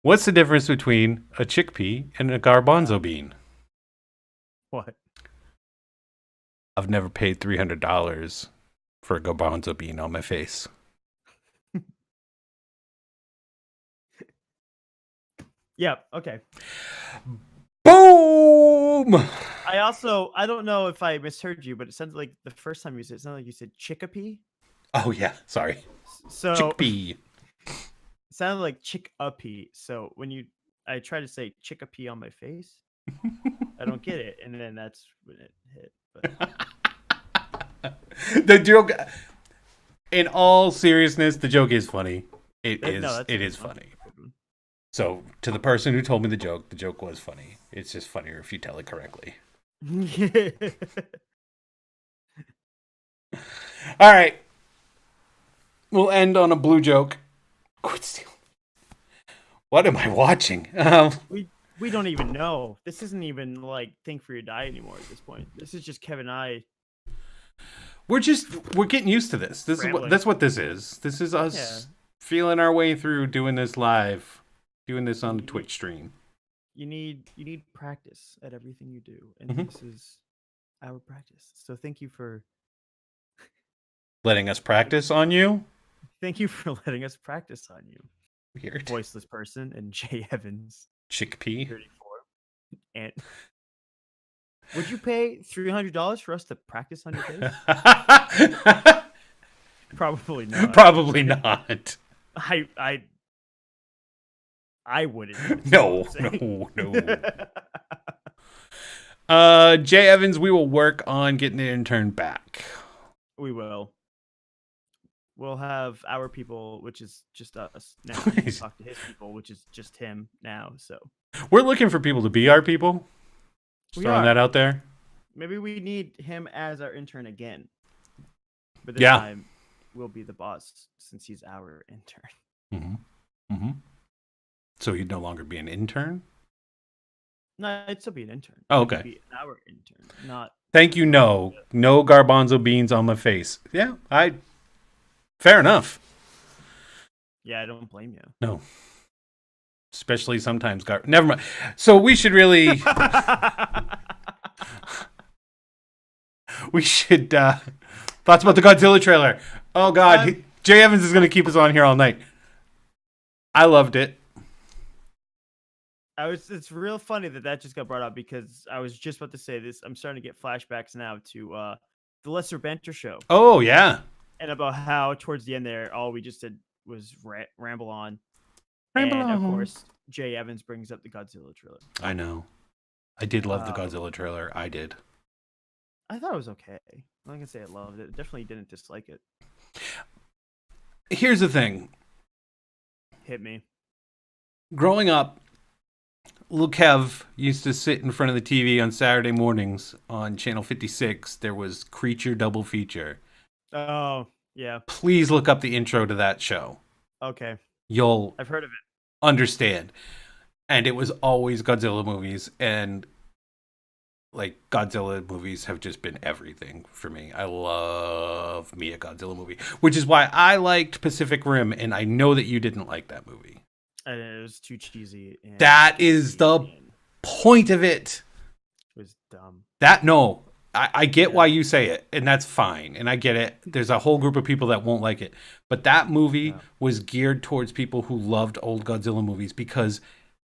What's the difference between a chickpea and a garbanzo bean? What? I've never paid $300 for a garbanzo bean on my face. Yeah. Okay. Boom! I don't know if I misheard you, but it sounded like the first time you said it sounded like you said chickpea. Oh yeah, sorry. So Chickpea. it sounded like chick-a-pea. So when I try to say chick-a-pea on my face, I don't get it, and then that's when it hit. But The joke, in all seriousness, the joke is funny. It is funny. So, to the person who told me the joke was funny. It's just funnier if you tell it correctly. All right. We'll end on a blue joke. Quit stealing. What am I watching? We don't even know. This isn't even like Think for Your Die anymore at this point. This is just Kevin and I. We're getting used to this. That's what this is. This is us feeling our way through doing this live, doing this on the Twitch stream. You need practice at everything you do, and this is our practice. So thank you for letting us practice on you. Thank you for letting us practice on you. Weird. Voiceless person and Jay Evans. Chickpea. 34. And would you pay $300 for us to practice on your face? Probably not. Probably not. I wouldn't. No. Jay Evans, we will work on getting the intern back. We will. We'll have our people, which is just us now. Nice. Talk to his people, which is just him now. So We're looking for people to be our people. Just We throwing are. that out there. Maybe we need him as our intern again. But this Yeah. time, we'll be the boss since he's our intern. Mm-hmm. Mm-hmm. So you'd no longer be an intern? No, it'd still be an intern. Oh, He'd okay. be our intern, not. Thank you. No garbanzo beans on my face. Yeah, fair enough. Yeah, I don't blame you. No. Especially sometimes never mind. So we should really thoughts about the Godzilla trailer. Oh god, Jay Evans is going to keep us on here all night. I loved it. It's real funny that just got brought up because I was just about to say this. I'm starting to get flashbacks now to the Lesser Banter show Oh yeah. and about how towards the end there, all we just did was ramble on. Ramble and of on. course, Jay Evans brings up the Godzilla trailer. I know. I did love the Godzilla trailer. I did. I thought it was okay. I'm not gonna say I loved it. Definitely didn't dislike it. Here's the thing. Hit me. Growing up, Lil Kev used to sit in front of the TV on Saturday mornings on Channel 56. There was Creature Double Feature. Oh yeah. Please look up the intro to that show. Okay. You'll I've heard of it. understand. And it was always Godzilla movies, and like Godzilla movies have just been everything for me. I love me a Godzilla movie, which is why I liked Pacific Rim, and I know that you didn't like that movie. And it was too cheesy. And That is the and point of it. it was dumb. I get why you say it, and that's fine, and I get it. There's a whole group of people that won't like it, but that movie was geared towards people who loved old Godzilla movies because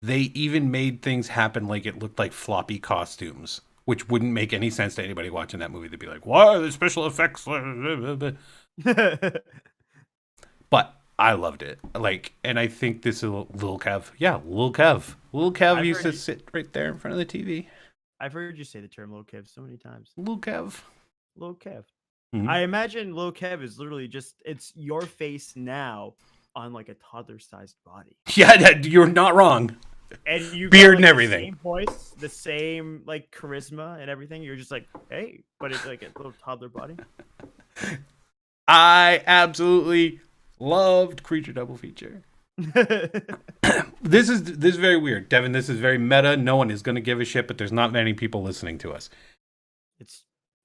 they even made things happen like it looked like floppy costumes, which wouldn't make any sense to anybody watching that movie. They'd be like, "Why are the special effects?" But I loved it. Like, and I think this is Lil Kev. Yeah, Lil Kev. Lil Kev used to sit right there in front of the TV. I've heard you say the term Lil Kev so many times. Lil Kev. Lil Kev. Mhm. I imagine Lil Kev is literally it's your face now on like a toddler-sized body. Yeah, you're not wrong. And you Beard got, and like, everything. The same voice, the same like charisma and everything. You're just like, hey, but it's like a little toddler body. I absolutely loved Creature Double Feature. This is very weird, Devin. This is very meta. No one is going to give a shit, but there's not many people listening to us.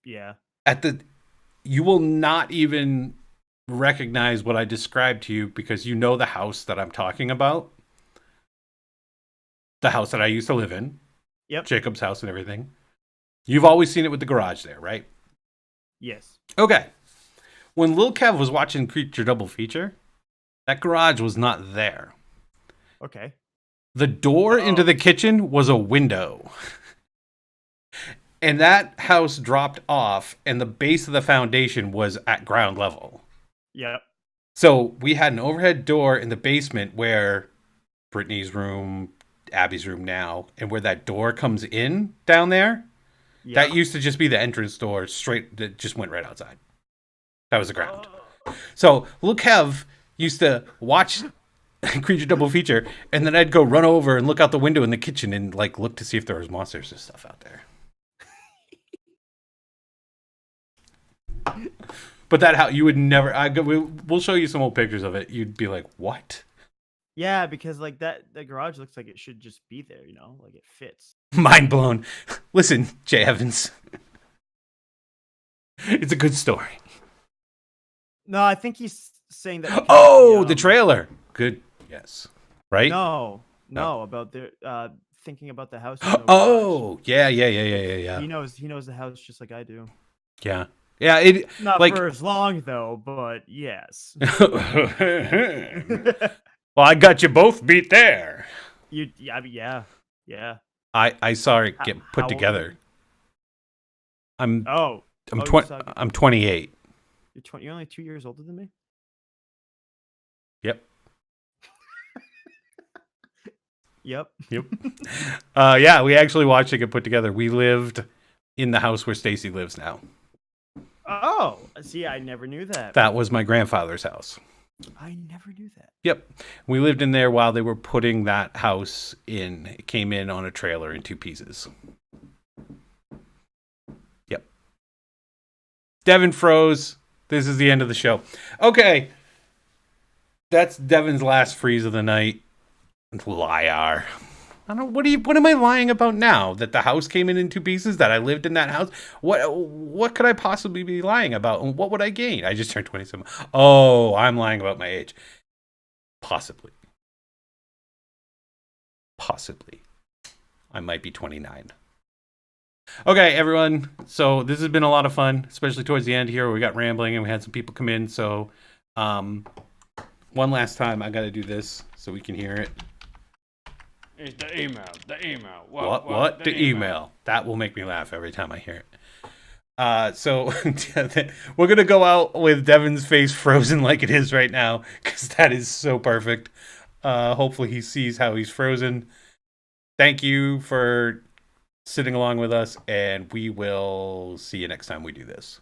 Yeah. You will not even recognize what I described to you because you know the house that I'm talking about. The house that I used to live in. Yep. Jacob's house and everything. You've always seen it with the garage there, right? Yes. Okay. When Lil Kev was watching Creature Double Feature, that garage was not there. Okay. The door into the kitchen was a window. And that house dropped off, and the base of the foundation was at ground level. Yep. So we had an overhead door in the basement where Brittany's room, Abby's room now, and where that door comes in down there, that used to just be the entrance door straight that just went right outside. That was the ground. So Lil Kev used to watch Creature Double Feature, and then I'd go run over and look out the window in the kitchen and like look to see if there was monsters and stuff out there. But that how you would never. We'll show you some old pictures of it. You'd be like, "What?" Yeah, because like the garage looks like it should just be there. You know, like it fits. Mind blown. Listen, Jay Evans. It's a good story. No, I think he's saying that. because, Oh, the trailer. Good. Yes. Right? No, about the thinking about the house. Oh, yeah. He knows the house just like I do. Yeah. Yeah, it Not like for as long though, but yes. Well, I got you both beat there. Yeah. I saw it get How put old are together. I'm Oh, I'm you 20 saw it get- I'm 28. You're only 2 years older than me. Yep. Yep. Yep. Yeah, we actually watched it get put together. We lived in the house where Stacy lives now. Oh, see, I never knew that. That was my grandfather's house. I never knew that. Yep. We lived in there while they were putting that house in. It came in on a trailer in 2 pieces. Yep. Devin froze. This is the end of the show. Okay. That's Devin's last freeze of the night. Liar. I don't. What am I lying about now? That the house came in 2 pieces? That I lived in that house? What could I possibly be lying about? And what would I gain? I just turned 27. Oh, I'm lying about my age. Possibly. I might be 29. Okay, everyone. So this has been a lot of fun, especially towards the end here where we got rambling and we had some people come in. So one last time, I got to do this so we can hear it. It's the email. What? The email. That will make me laugh every time I hear it. So we're going to go out with Devin's face frozen like it is right now because that is so perfect. Hopefully he sees how he's frozen. Thank you for sitting along with us, and we will see you next time we do this.